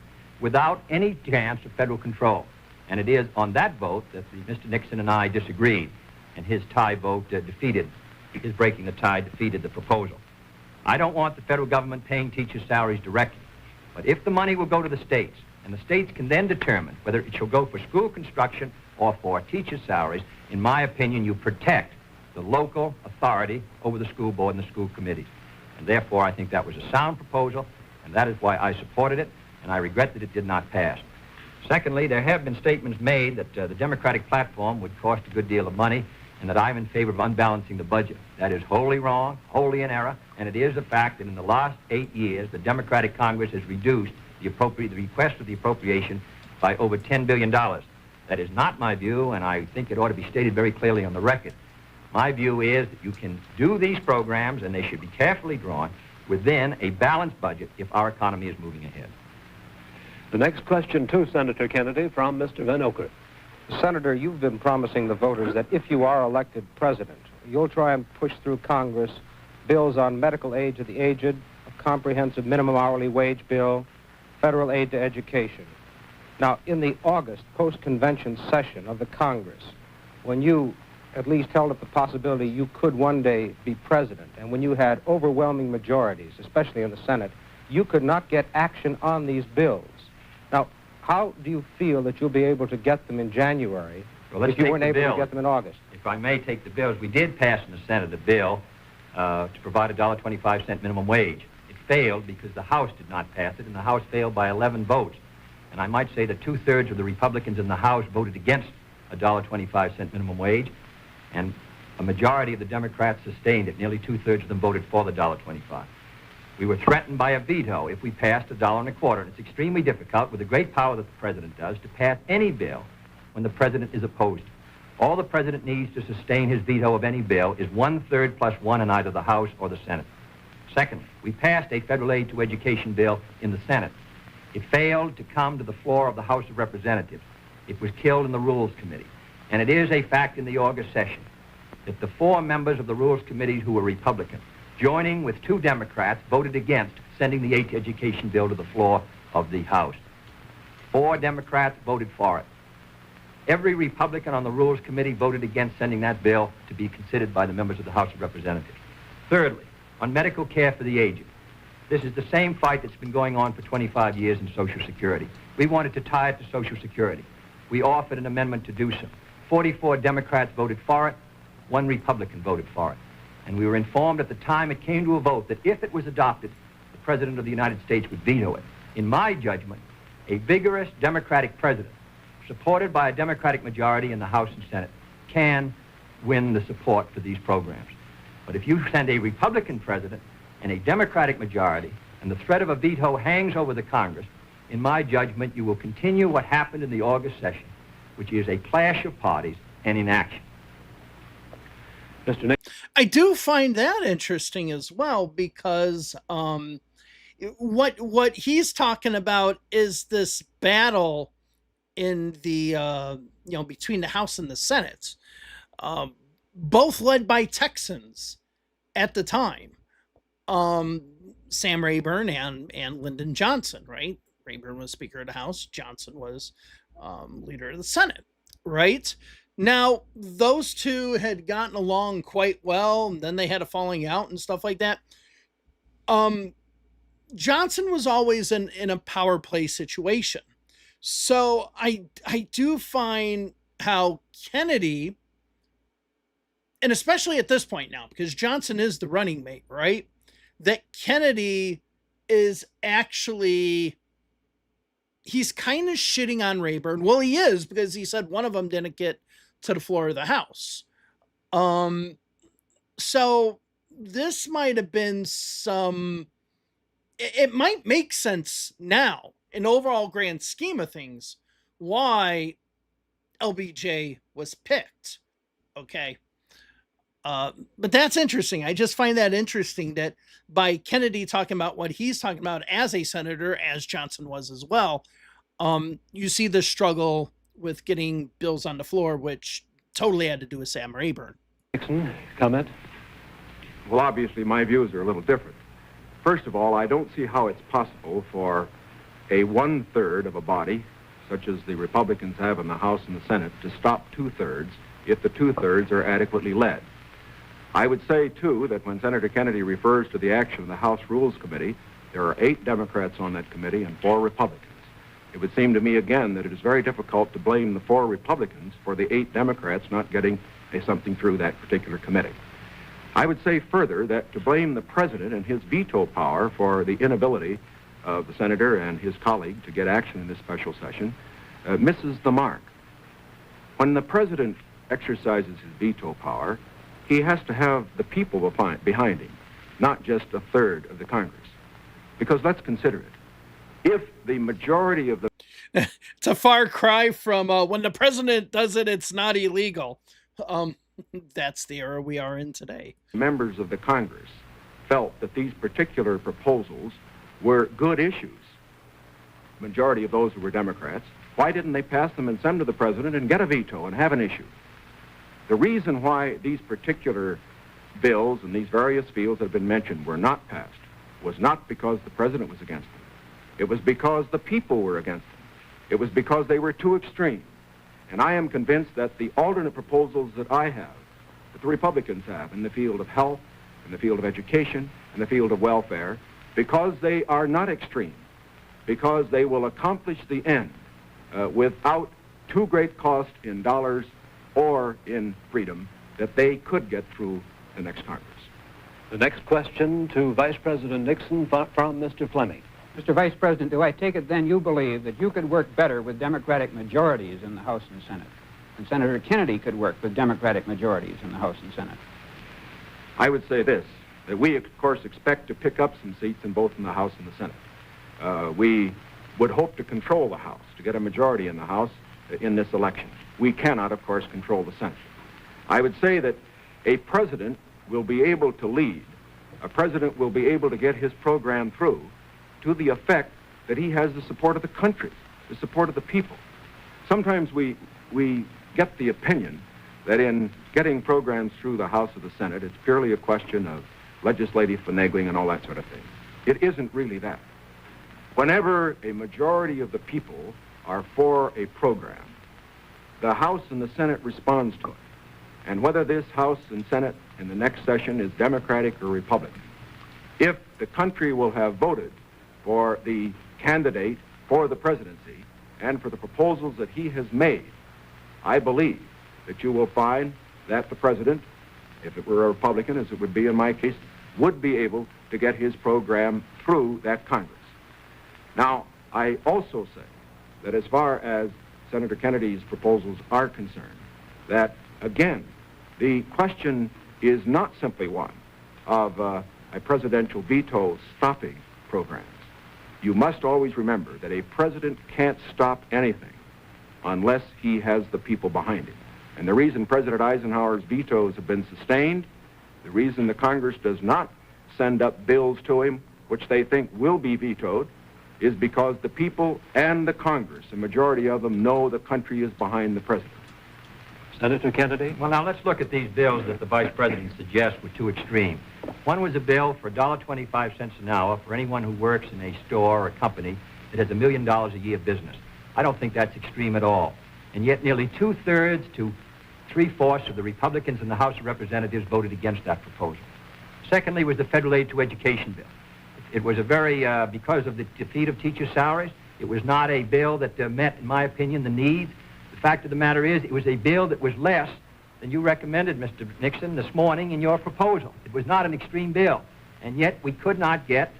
without any chance of federal control. And it is on that vote that Mr. Nixon and I disagreed, and his tie vote defeated. His breaking the tie defeated the proposal. I don't want the federal government paying teachers' salaries directly, but if the money will go to the states, and the states can then determine whether it shall go for school construction or for teachers' salaries, in my opinion, you protect the local authority over the school board and the school committees. And therefore, I think that was a sound proposal, and that is why I supported it, and I regret that it did not pass. Secondly, there have been statements made that the Democratic platform would cost a good deal of money and that I'm in favor of unbalancing the budget. That is wholly wrong, wholly in error, and it is a fact that in the last 8 years, the Democratic Congress has reduced the request of the appropriation by over $10 billion. That is not my view, and I think it ought to be stated very clearly on the record. My view is that you can do these programs, and they should be carefully drawn within a balanced budget if our economy is moving ahead. The next question to Senator Kennedy from Mr. Van Oker. Senator, you've been promising the voters that if you are elected president, you'll try and push through Congress bills on medical aid to the aged, a comprehensive minimum hourly wage bill, federal aid to education. Now, in the August post-convention session of the Congress, when you at least held up the possibility you could one day be president, and when you had overwhelming majorities, especially in the Senate, you could not get action on these bills. Now, how do you feel that you'll be able to get them in January if you weren't able to get them in August? If I may take the bills, we did pass in the Senate a bill to provide a $1.25 minimum wage. It failed because the House did not pass it, and the House failed by 11 votes. And I might say that 2/3 of the Republicans in the House voted against a $1.25 minimum wage, and a majority of the Democrats sustained it. Nearly 2/3 of them voted for the $1.25. We were threatened by a veto if we passed $1.25, and it's extremely difficult, with the great power that the president does, to pass any bill when the president is opposed. All the president needs to sustain his veto of any bill is 1/3 + 1 in either the House or the Senate. Secondly, we passed a federal aid to education bill in the Senate. It failed to come to the floor of the House of Representatives. It was killed in the Rules Committee. And it is a fact in the August session that the 4 members of the Rules Committee who were Republican, joining with 2 Democrats, voted against sending the aid to education bill to the floor of the House. 4 Democrats voted for it. Every Republican on the Rules Committee voted against sending that bill to be considered by the members of the House of Representatives. Thirdly, on medical care for the aged, this is the same fight that's been going on for 25 years in Social Security. We wanted to tie it to Social Security. We offered an amendment to do so. 44 Democrats voted for it, 1 Republican voted for it. And we were informed at the time it came to a vote that if it was adopted, the President of the United States would veto it. In my judgment, a vigorous Democratic president, supported by a Democratic majority in the House and Senate, can win the support for these programs. But if you send a Republican president and a Democratic majority, and the threat of a veto hangs over the Congress, in my judgment, you will continue what happened in the August session, which is a clash of parties and inaction. Mr. Nixon. I do find that interesting as well, because what he's talking about is this battle in the between the House and the Senate, both led by Texans at the time, Sam Rayburn and Lyndon Johnson. Right, Rayburn was Speaker of the House, Johnson was leader of the Senate. Right. Now, those two had gotten along quite well, and then they had a falling out and stuff like that. Johnson was always in a power play situation. So I do find how Kennedy, and especially at this point now, because Johnson is the running mate, right? That Kennedy is actually, he's kind of shitting on Rayburn. Well, he is, because he said one of them didn't get to the floor of the House. So this might have been it might make sense now in overall grand scheme of things why LBJ was picked. Okay. But that's interesting. I just find that interesting that by Kennedy talking about what he's talking about as a senator, as Johnson was as well, you see the struggle with getting bills on the floor, which totally had to do with Sam Rayburn. Nixon, comment? Well, obviously, my views are a little different. First of all, I don't see how it's possible for a 1/3 of a body, such as the Republicans have in the House and the Senate, to stop 2/3 if the 2/3 are adequately led. I would say, too, that when Senator Kennedy refers to the action of the House Rules Committee, there are 8 Democrats on that committee and 4 Republicans. It would seem to me, again, that it is very difficult to blame the 4 Republicans for the 8 Democrats not getting something through that particular committee. I would say further that to blame the president and his veto power for the inability of the senator and his colleague to get action in this special session misses the mark. When the president exercises his veto power, he has to have the people behind him, not just 1/3 of the Congress. Because let's consider it. If the majority of the... It's a far cry from when the president does it, it's not illegal. That's the era we are in today. Members of the Congress felt that these particular proposals were good issues. Majority of those who were Democrats, why didn't they pass them and send to the president and get a veto and have an issue? The reason why these particular bills in these various fields that have been mentioned were not passed was not because the president was against them. It was because the people were against them. It was because they were too extreme. And I am convinced that the alternate proposals that I have, that the Republicans have in the field of health, in the field of education, in the field of welfare, because they are not extreme, because they will accomplish the end without too great cost in dollars or in freedom, that they could get through the next Congress. The next question to Vice President Nixon from Mr. Fleming. Mr. Vice President, do I take it then you believe that you could work better with Democratic majorities in the House and Senate, and Senator Kennedy could work with Democratic majorities in the House and Senate? I would say this, that we, of course, expect to pick up some seats in both in the House and the Senate. We would hope to control the House, to get a majority in the House in this election. We cannot, of course, control the Senate. I would say that a president will be able to lead. A president will be able to get his program through to the effect that he has the support of the country, the support of the people. Sometimes we get the opinion that in getting programs through the House or the Senate, it's purely a question of legislative finagling and all that sort of thing. It isn't really that. Whenever a majority of the people are for a program, the House and the Senate responds to it. And whether this House and Senate in the next session is Democratic or Republican, if the country will have voted for the candidate for the presidency and for the proposals that he has made, I believe that you will find that the president, if it were a Republican, as it would be in my case, would be able to get his program through that Congress. Now, I also say that as far as Senator Kennedy's proposals are concerned, that, again, the question is not simply one of a presidential veto stopping programs. You must always remember that a president can't stop anything unless he has the people behind him. And the reason President Eisenhower's vetoes have been sustained, the reason the Congress does not send up bills to him, which they think will be vetoed, is because the people and the Congress, a majority of them, know the country is behind the president. Senator Kennedy? Well, now let's look at these bills that the Vice President suggests were too extreme. One was a bill for $1.25 an hour for anyone who works in a store or a company that has $1 million a year business. I don't think that's extreme at all. And yet nearly 2/3 to 3/4 of the Republicans in the House of Representatives voted against that proposal. Secondly was the federal aid to education bill. It was a very, because of the defeat of teacher salaries, it was not a bill that met, in my opinion, the needs. The fact of the matter is, it was a bill that was less than you recommended, Mr. Nixon, this morning in your proposal. It was not an extreme bill. And yet we could not get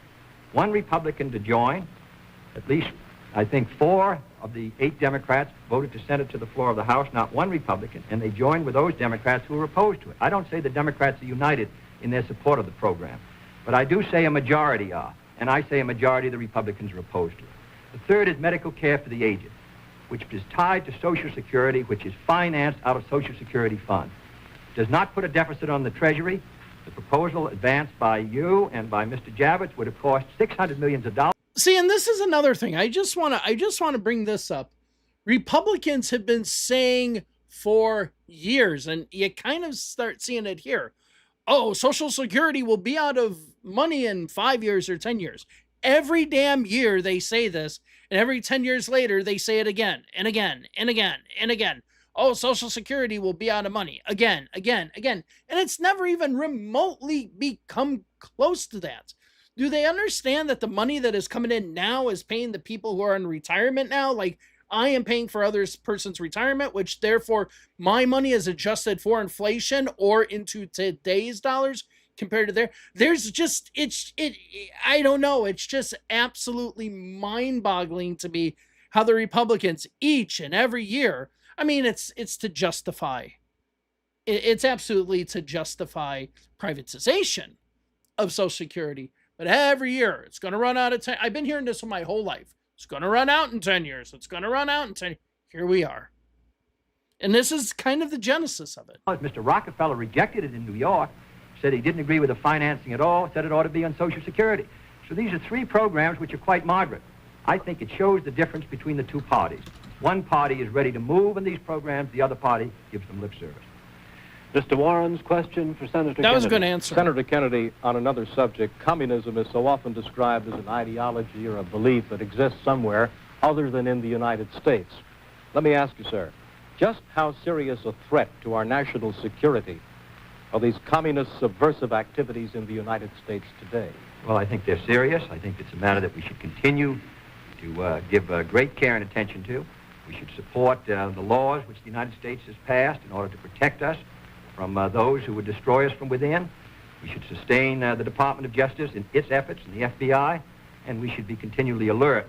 one Republican to join. At least, I think, 4 of the 8 Democrats voted to send it to the floor of the House, not one Republican, and they joined with those Democrats who were opposed to it. I don't say the Democrats are united in their support of the program, but I do say a majority are, and I say a majority of the Republicans are opposed to it. The third is medical care for the aged, which is tied to Social Security, which is financed out of Social Security funds. Does not put a deficit on the Treasury. The proposal advanced by you and by Mr. Javits would have cost $600 million. See, and this is another thing. I just want to bring this up. Republicans have been saying for years, and you kind of start seeing it here. Oh, Social Security will be out of money in 5 years or 10 years. Every damn year they say this, and every 10 years later they say it again and again and again and again. Oh, Social Security will be out of money again, again, again. And it's never even remotely become close to that. Do they understand that the money that is coming in now is paying the people who are in retirement now? Like, I am paying for other person's retirement, which therefore my money is adjusted for inflation or into today's dollars compared to there's just, I don't know. It's just absolutely mind-boggling to me how the Republicans each and every year, I mean, it's to justify, it's absolutely to justify privatization of Social Security. But every year it's going to run out of time. I've been hearing this for my whole life. It's going to run out in 10 years. It's going to run out in 10 years. Here we are. And this is kind of the genesis of it. Mr. Rockefeller rejected it in New York, said he didn't agree with the financing at all, said it ought to be on Social Security. So these are 3 programs which are quite moderate. I think it shows the difference between the 2 parties. One party is ready to move on these programs, the other party gives them lip service. Mr. Warren's question for Senator Kennedy. That was a good answer. Senator Kennedy, on another subject, communism is so often described as an ideology or a belief that exists somewhere other than in the United States. Let me ask you, sir, just how serious a threat to our national security are these communist subversive activities in the United States today? Well, I think they're serious. I think it's a matter that we should continue to give great care and attention to. We should support the laws which the United States has passed in order to protect us from those who would destroy us from within. We should sustain the Department of Justice in its efforts and the FBI, and we should be continually alert.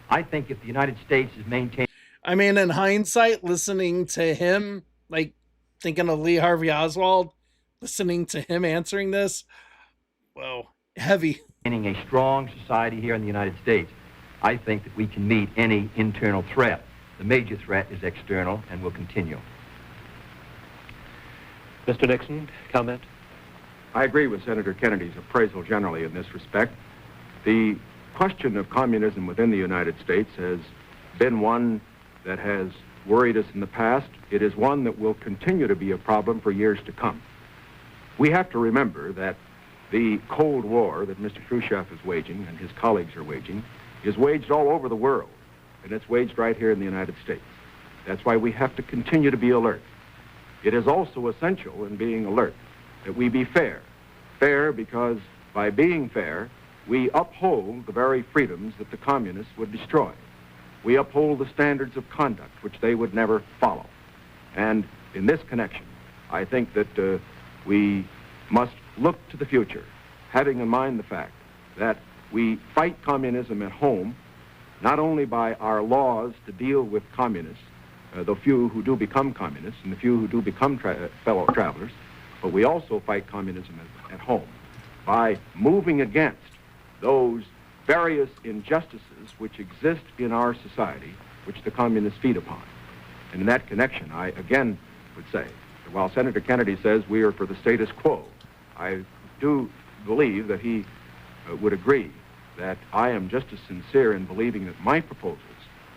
I think if the United States is maintained... I mean, in hindsight, listening to him, like thinking of Lee Harvey Oswald, listening to him answering this, whoa, heavy. ...maintaining a strong society here in the United States, I think that we can meet any internal threat. The major threat is external and will continue. Mr. Nixon, comment? I agree with Senator Kennedy's appraisal generally in this respect. The question of communism within the United States has been one that has worried us in the past. It is one that will continue to be a problem for years to come. We have to remember that the Cold War that Mr. Khrushchev is waging and his colleagues are waging is waged all over the world, and it's waged right here in the United States. That's why we have to continue to be alert. It is also essential in being alert that we be fair. Fair because by being fair, we uphold the very freedoms that the communists would destroy. We uphold the standards of conduct which they would never follow. And in this connection, I think that we must look to the future, having in mind the fact that we fight communism at home, not only by our laws to deal with communists, the few who do become communists and the few who do become fellow travelers, but we also fight communism at home by moving against those various injustices which exist in our society, which the communists feed upon. And in that connection, I again would say that while Senator Kennedy says we are for the status quo, I do believe that he would agree that I am just as sincere in believing that my proposals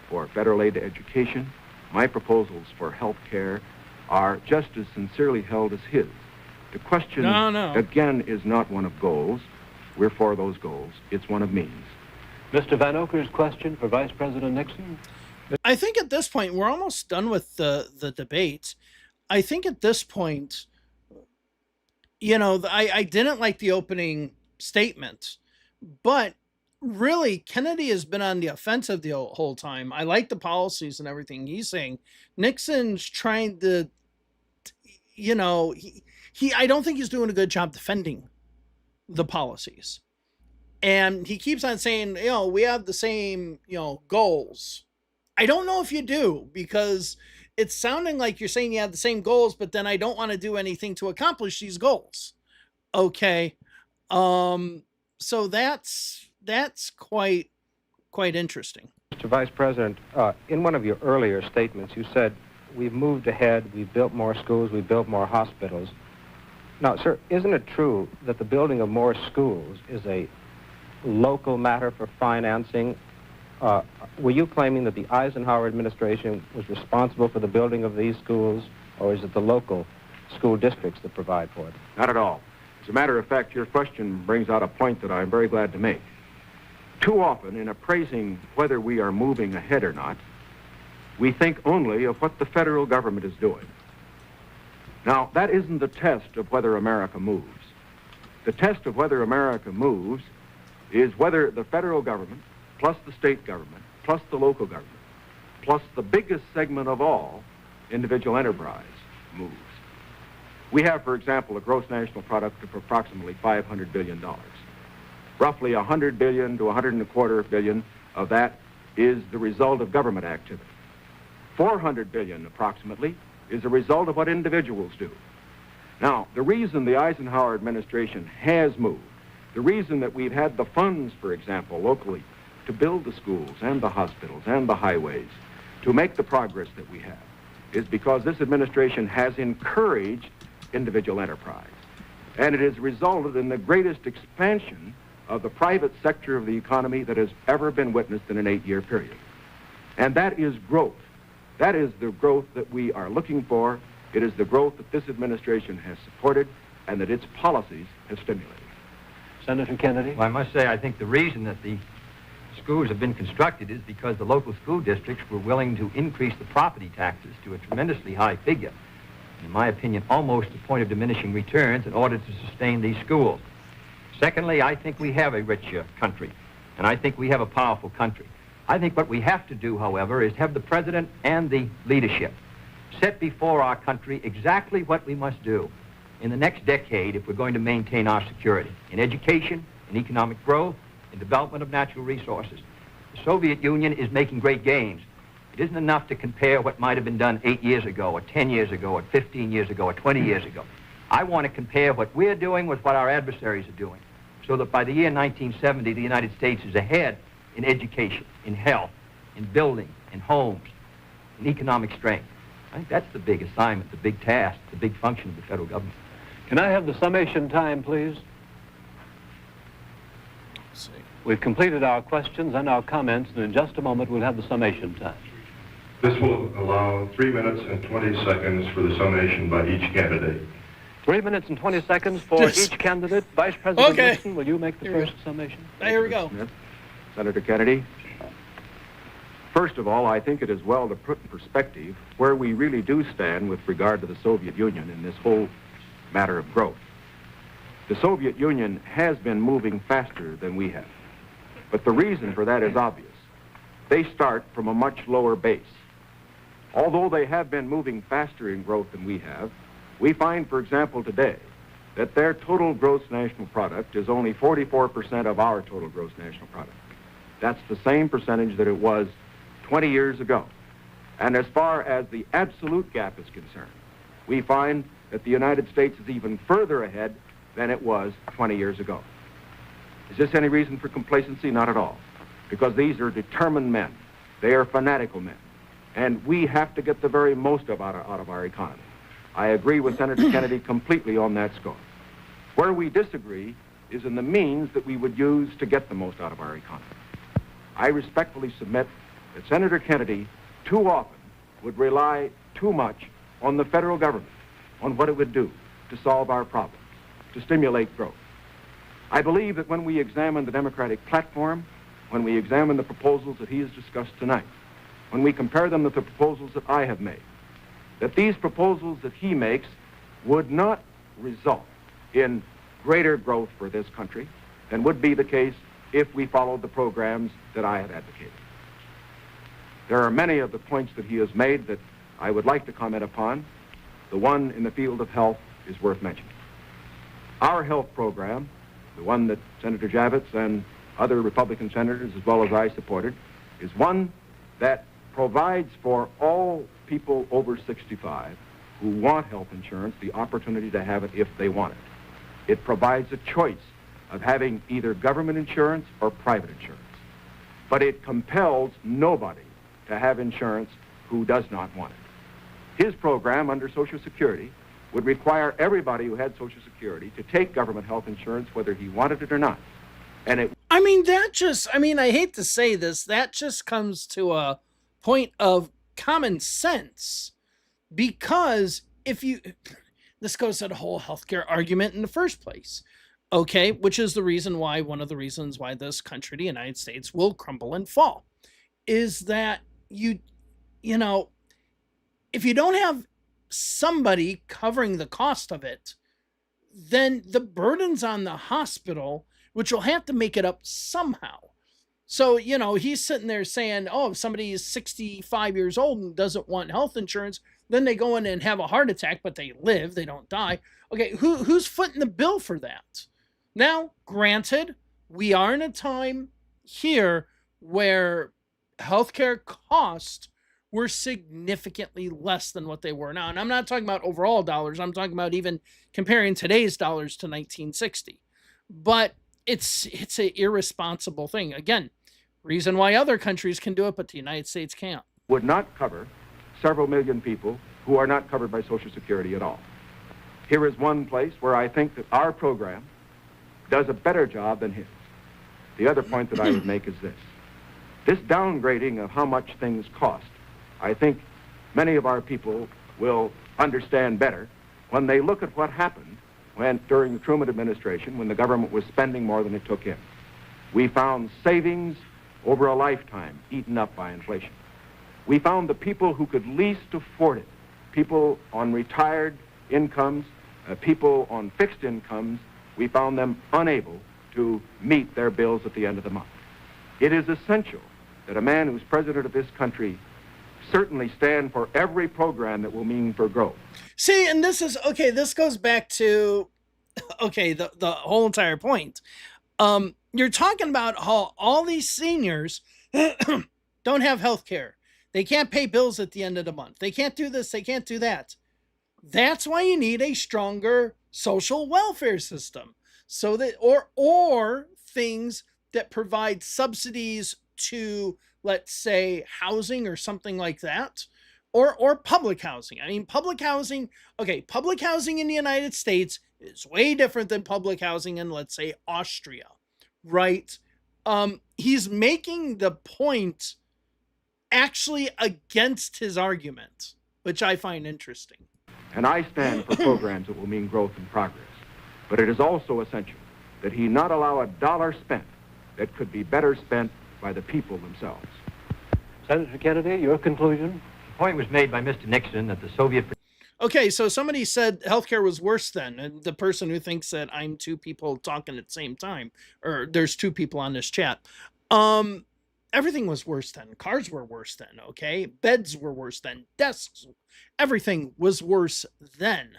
for federal aid to education, my proposals for health care are just as sincerely held as his. The question, again, is not one of goals. We're for those goals. It's one of means. Mr. Van Oker's question for Vice President Nixon. I think at this point, we're almost done with the debate. I think at this point, you know, I didn't like the opening statement, but really, Kennedy has been on the offensive the whole time. I like the policies and everything he's saying. Nixon's trying to, you know, I don't think he's doing a good job defending the policies. And he keeps on saying, you know, we have the same, you know, goals. I don't know if you do, because it's sounding like you're saying you have the same goals, but then I don't want to do anything to accomplish these goals. Okay. So that's quite interesting. Mr. Vice President, in one of your earlier statements, you said, we've moved ahead, we've built more schools, we've built more hospitals. Now, sir, isn't it true that the building of more schools is a local matter for financing? Were you claiming that the Eisenhower administration was responsible for the building of these schools, or is it the local school districts that provide for it? Not at all. As a matter of fact, your question brings out a point that I'm very glad to make. Too often, in appraising whether we are moving ahead or not, we think only of what the federal government is doing. Now, that isn't the test of whether America moves. The test of whether America moves is whether the federal government, plus the state government, plus the local government, plus the biggest segment of all, individual enterprise, moves. We have, for example, a gross national product of approximately $500 billion. Roughly $100 billion to $125 billion of that is the result of government activity. $400 billion, approximately, is a result of what individuals do. Now, the reason the Eisenhower administration has moved, the reason that we've had the funds, for example, locally, to build the schools and the hospitals and the highways, to make the progress that we have, is because this administration has encouraged individual enterprise. And it has resulted in the greatest expansion of the private sector of the economy that has ever been witnessed in an 8-year period. And that is growth. That is the growth that we are looking for, It is the growth that this administration has supported and that its policies have stimulated. Senator Kennedy? Well, I must say, I think the reason that the schools have been constructed is because the local school districts were willing to increase the property taxes to a tremendously high figure. In my opinion, almost the point of diminishing returns in order to sustain these schools. Secondly, I think we have a rich country, and I think we have a powerful country. I think what we have to do, however, is have the president and the leadership set before our country exactly what we must do in the next decade if we're going to maintain our security in education, in economic growth, in development of natural resources. The Soviet Union is making great gains. It isn't enough to compare what might have been done 8 years ago, or 10 years ago, or 15 years ago, or 20 years ago. I want to compare what we're doing with what our adversaries are doing, so that by the year 1970, the United States is ahead in education, in health, in building, in homes, in economic strength. I think that's the big assignment, the big task, the big function of the federal government. Can I have the summation time, please? We've completed our questions and our comments, and in just a moment we'll have the summation time. This will allow 3 minutes and 20 seconds for the summation by each candidate. 3 minutes and 20 seconds for each candidate. Vice President Nixon, will you make the first summation? Here we go. Smith. Senator Kennedy, first of all, I think it is well to put in perspective where we really do stand with regard to the Soviet Union in this whole matter of growth. The Soviet Union has been moving faster than we have, but the reason for that is obvious. They start from a much lower base. Although they have been moving faster in growth than we have, we find, for example, today, that their total gross national product is only 44% of our total gross national product. That's the same percentage that it was 20 years ago. And as far as the absolute gap is concerned, we find that the United States is even further ahead than it was 20 years ago. Is this any reason for complacency? Not at all. Because these are determined men. They are fanatical men. And we have to get the very most out of our economy. I agree with Senator Kennedy completely on that score. Where we disagree is in the means that we would use to get the most out of our economy. I respectfully submit that Senator Kennedy too often would rely too much on the federal government, on what it would do to solve our problems, to stimulate growth. I believe that when we examine the Democratic platform, when we examine the proposals that he has discussed tonight, when we compare them with the proposals that I have made, that these proposals that he makes would not result in greater growth for this country than would be the case if we followed the programs that I have advocated. There are many of the points that he has made that I would like to comment upon. The one in the field of health is worth mentioning. Our health program, the one that Senator Javits and other Republican senators as well as I supported, is one that provides for all people over 65 who want health insurance the opportunity to have it if they want it. It provides a choice of having either government insurance or private insurance. But it compels nobody to have insurance who does not want it. His program under Social Security would require everybody who had Social Security to take government health insurance whether he wanted it or not. And it... I hate to say this, that just comes to a point of common sense. Because this goes to the whole healthcare argument in the first place. Okay, which is one of the reasons why this country, the United States, will crumble and fall. Is that if you don't have somebody covering the cost of it, then the burden's on the hospital, which will have to make it up somehow. So, he's sitting there saying, oh, if somebody is 65 years old and doesn't want health insurance, then they go in and have a heart attack, but they live, they don't die. Okay, who's footing the bill for that? Now, granted, we are in a time here where healthcare costs were significantly less than what they were now. And I'm not talking about overall dollars. I'm talking about even comparing today's dollars to 1960. But it's an irresponsible thing. Again, reason why other countries can do it, but the United States can't. Would not cover several million people who are not covered by Social Security at all. Here is one place where I think that our program does a better job than his. The other point that I would make is this. This downgrading of how much things cost, I think many of our people will understand better when they look at what happened during the Truman administration, when the government was spending more than it took in. We found savings over a lifetime eaten up by inflation. We found the people who could least afford it, people on retired incomes, people on fixed incomes, we found them unable to meet their bills at the end of the month. It is essential that a man who's president of this country certainly stand for every program that will mean for growth. See, and this is, okay, this goes back to, okay, the whole entire point. You're talking about how all these seniors don't have health care. They can't pay bills at the end of the month. They can't do this. They can't do that. That's why you need a stronger social welfare system. So that, or things that provide subsidies to, let's say, housing or something like that, or public housing. I mean, public housing, okay, public housing in the United States is way different than public housing in, let's say, Austria, right? He's making the point actually against his argument, which I find interesting. And I stand for programs that will mean growth and progress. But it is also essential that he not allow a dollar spent that could be better spent by the people themselves. Senator Kennedy, your conclusion? The point was made by Mr. Nixon that the Soviet... Okay, so somebody said healthcare was worse then, and the person who thinks that I'm two people talking at the same time, or there's two people on this chat, everything was worse then. Cars were worse then, okay? Beds were worse then. Desks, everything was worse then,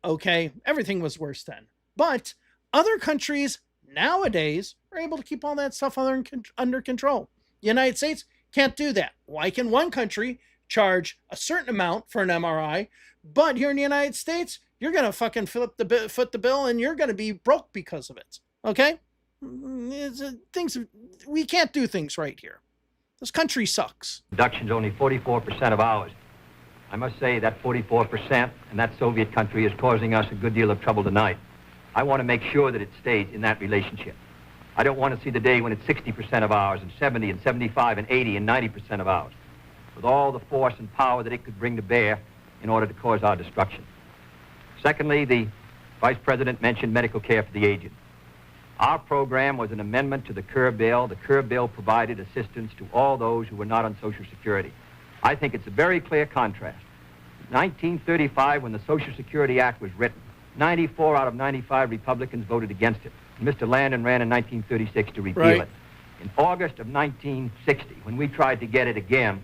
okay? Everything was worse then. But other countries nowadays are able to keep all that stuff under control. The United States can't do that. Why can one country charge a certain amount for an MRI, but here in the United States, you're going to fucking foot the bill and you're going to be broke because of it, okay? We can't do things right here. This country sucks. Reduction's only 44% of ours. I must say that 44% and that Soviet country is causing us a good deal of trouble tonight. I want to make sure that it stays in that relationship. I don't want to see the day when it's 60% of ours and 70 and 75 and 80 and 90% of ours, with all the force and power that it could bring to bear in order to cause our destruction. Secondly, the Vice President mentioned medical care for the aged. Our program was an amendment to the Kerr bill. The Kerr bill provided assistance to all those who were not on Social Security. I think it's a very clear contrast. In 1935, when the Social Security Act was written, 94 out of 95 Republicans voted against it. And Mr. Landon ran in 1936 to repeal it. In August of 1960, when we tried to get it again,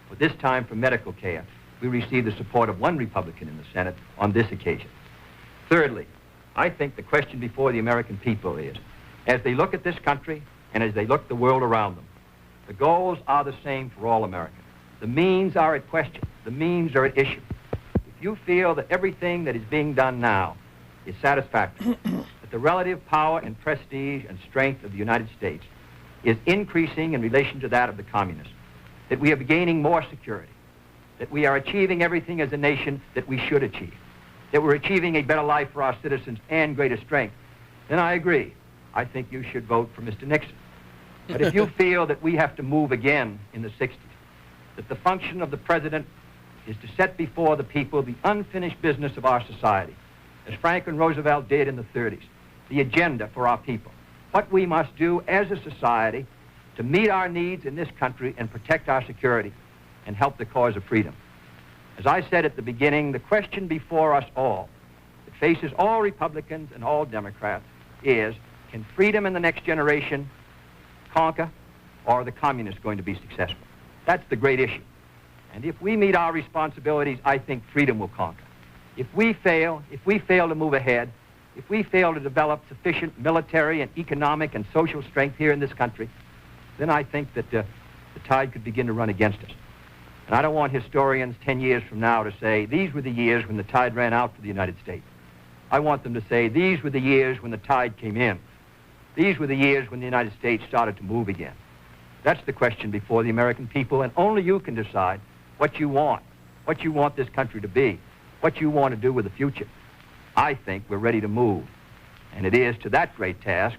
but this time for medical care, we received the support of one Republican in the Senate on this occasion. Thirdly, I think the question before the American people is, as they look at this country and as they look the world around them, the goals are the same for all Americans. The means are at question. The means are at issue. If you feel that everything that is being done now is satisfactory, that the relative power and prestige and strength of the United States is increasing in relation to that of the communists, that we are gaining more security, that we are achieving everything as a nation that we should achieve, that we're achieving a better life for our citizens and greater strength, then I agree. I think you should vote for Mr. Nixon. But if you feel that we have to move again in the 60s, that the function of the president is to set before the people the unfinished business of our society, as Franklin Roosevelt did in the 30s, the agenda for our people, what we must do as a society to meet our needs in this country and protect our security and help the cause of freedom. As I said at the beginning, the question before us all, that faces all Republicans and all Democrats, is, can freedom in the next generation conquer, or are the communists going to be successful? That's the great issue. And if we meet our responsibilities, I think freedom will conquer. If we fail to move ahead, if we fail to develop sufficient military and economic and social strength here in this country, then I think that the tide could begin to run against us. And I don't want historians 10 years from now to say, these were the years when the tide ran out for the United States. I want them to say, these were the years when the tide came in. These were the years when the United States started to move again. That's the question before the American people, and only you can decide what you want this country to be, what you want to do with the future. I think we're ready to move, and it is to that great task.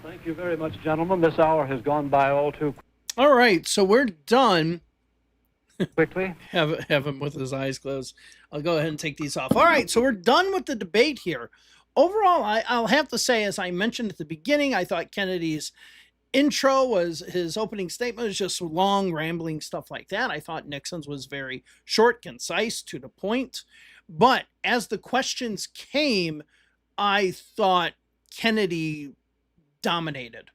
Thank you very much, gentlemen. This hour has gone by all too quickly. All right, so we're done. quickly. Have him with his eyes closed. I'll go ahead and take these off. All right, so we're done with the debate here. Overall, I'll have to say, as I mentioned at the beginning, I thought Kennedy's intro was his opening statement was just long, rambling stuff like that. I thought Nixon's was very short, concise, to the point. But as the questions came, I thought Kennedy dominated.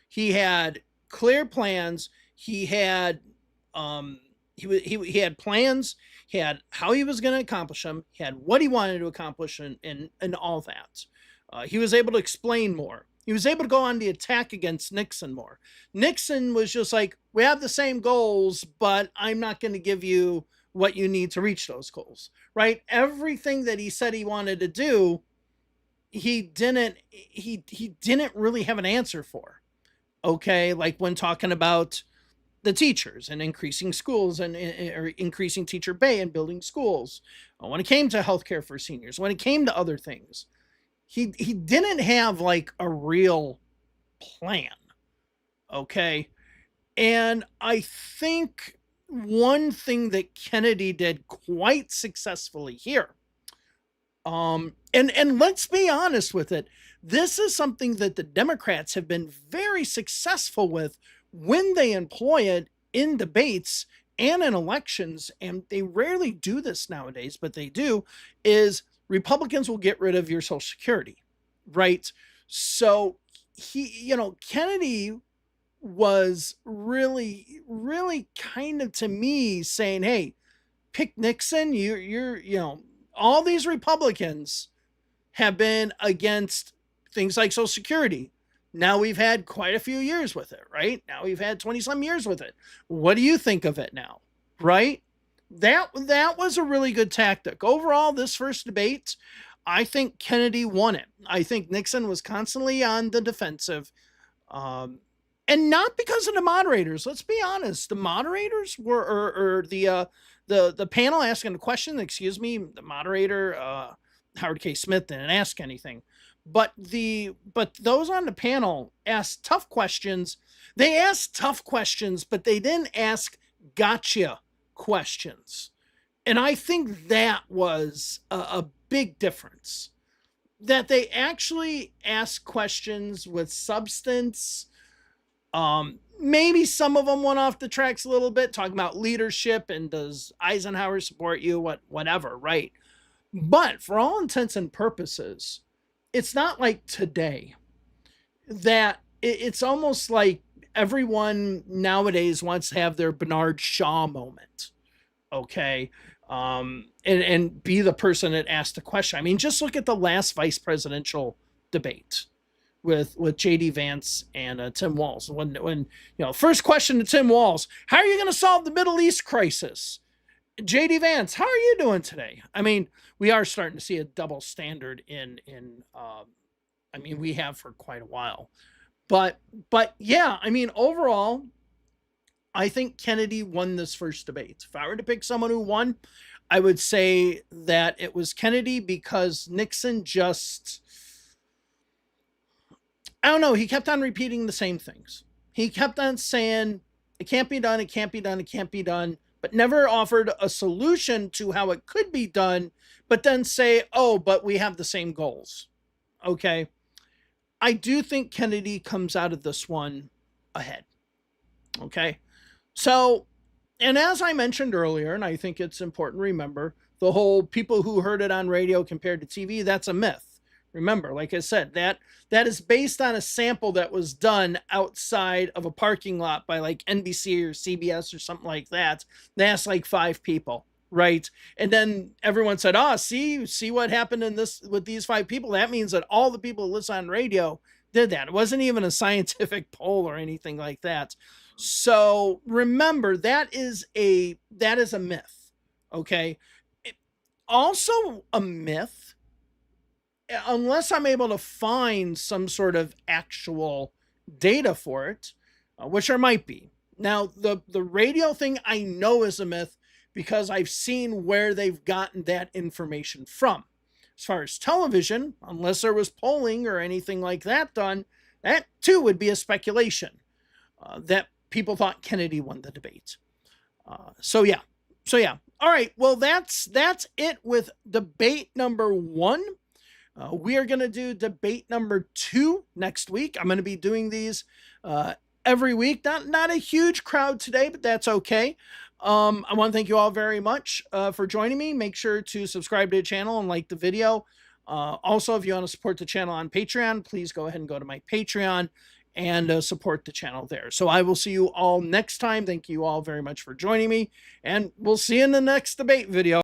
He had clear plans. He had he had plans. He had how he was going to accomplish them. He had what he wanted to accomplish, and all that. He was able to explain more. He was able to go on the attack against Nixon more. Nixon was just like, we have the same goals, but I'm not going to give you what you need to reach those goals, right? Everything that he said he wanted to do, he didn't really have an answer for. Okay, like when talking about the teachers and increasing schools and or increasing teacher pay and building schools. When it came to healthcare for seniors, when it came to other things, he didn't have like a real plan. Okay. And I think one thing that Kennedy did quite successfully here, and let's be honest with it, this is something that the Democrats have been very successful with when they employ it in debates and in elections, and they rarely do this nowadays, but they do, is Republicans will get rid of your Social Security, right? So Kennedy was really, really kind of, to me, saying, hey, pick Nixon. All these Republicans have been against things like Social Security. Now we've had quite a few years with it, right? Now we've had 20 some years with it. What do you think of it now? Right? That was a really good tactic. Overall, this first debate, I think Kennedy won it. I think Nixon was constantly on the defensive. And not because of the moderators. Let's be honest. The moderators were, or the panel asking the question, excuse me, the moderator, Howard K. Smith, didn't ask anything. But those on the panel asked tough questions. They asked tough questions, but they didn't ask gotcha questions. And I think that was a big difference. That they actually asked questions with substance. Maybe some of them went off the tracks a little bit, talking about leadership and does Eisenhower support you, whatever, right? But for all intents and purposes, it's not like today that it's almost like everyone nowadays wants to have their Bernard Shaw moment, okay? And be the person that asked the question. I mean, just look at the last vice presidential debate with J.D. Vance and Tim Walz. When first question to Tim Walz, how are you going to solve the Middle East crisis? J.D. Vance, how are you doing today? I mean, we are starting to see a double standard we have for quite a while. But yeah, I mean, overall, I think Kennedy won this first debate. If I were to pick someone who won, I would say that it was Kennedy, because Nixon just, I don't know, he kept on repeating the same things. He kept on saying, it can't be done, it can't be done, it can't be done, but never offered a solution to how it could be done, but then say, oh, but we have the same goals. Okay. I do think Kennedy comes out of this one ahead. Okay. So, and as I mentioned earlier, and I think it's important to remember, the whole people who heard it on radio compared to TV, that's a myth. Remember, like I said, that is based on a sample that was done outside of a parking lot by like NBC or CBS or something like that. They asked like 5 people, right? And then everyone said, see what happened in this with these 5 people. That means that all the people who listen on radio did that. It wasn't even a scientific poll or anything like that. So remember, that is a myth. Okay. Also a myth, unless I'm able to find some sort of actual data for it, which there might be. Now, the radio thing I know is a myth because I've seen where they've gotten that information from. As far as television, unless there was polling or anything like that done, that too would be a speculation that people thought Kennedy won the debate. So yeah, So yeah. All right. Well, that's it with debate number 1. We are going to do debate number 2 next week. I'm going to be doing these every week. Not a huge crowd today, but that's okay. I want to thank you all very much for joining me. Make sure to subscribe to the channel and like the video. Also, if you want to support the channel on Patreon, please go ahead and go to my Patreon and support the channel there. So I will see you all next time. Thank you all very much for joining me, and we'll see you in the next debate video.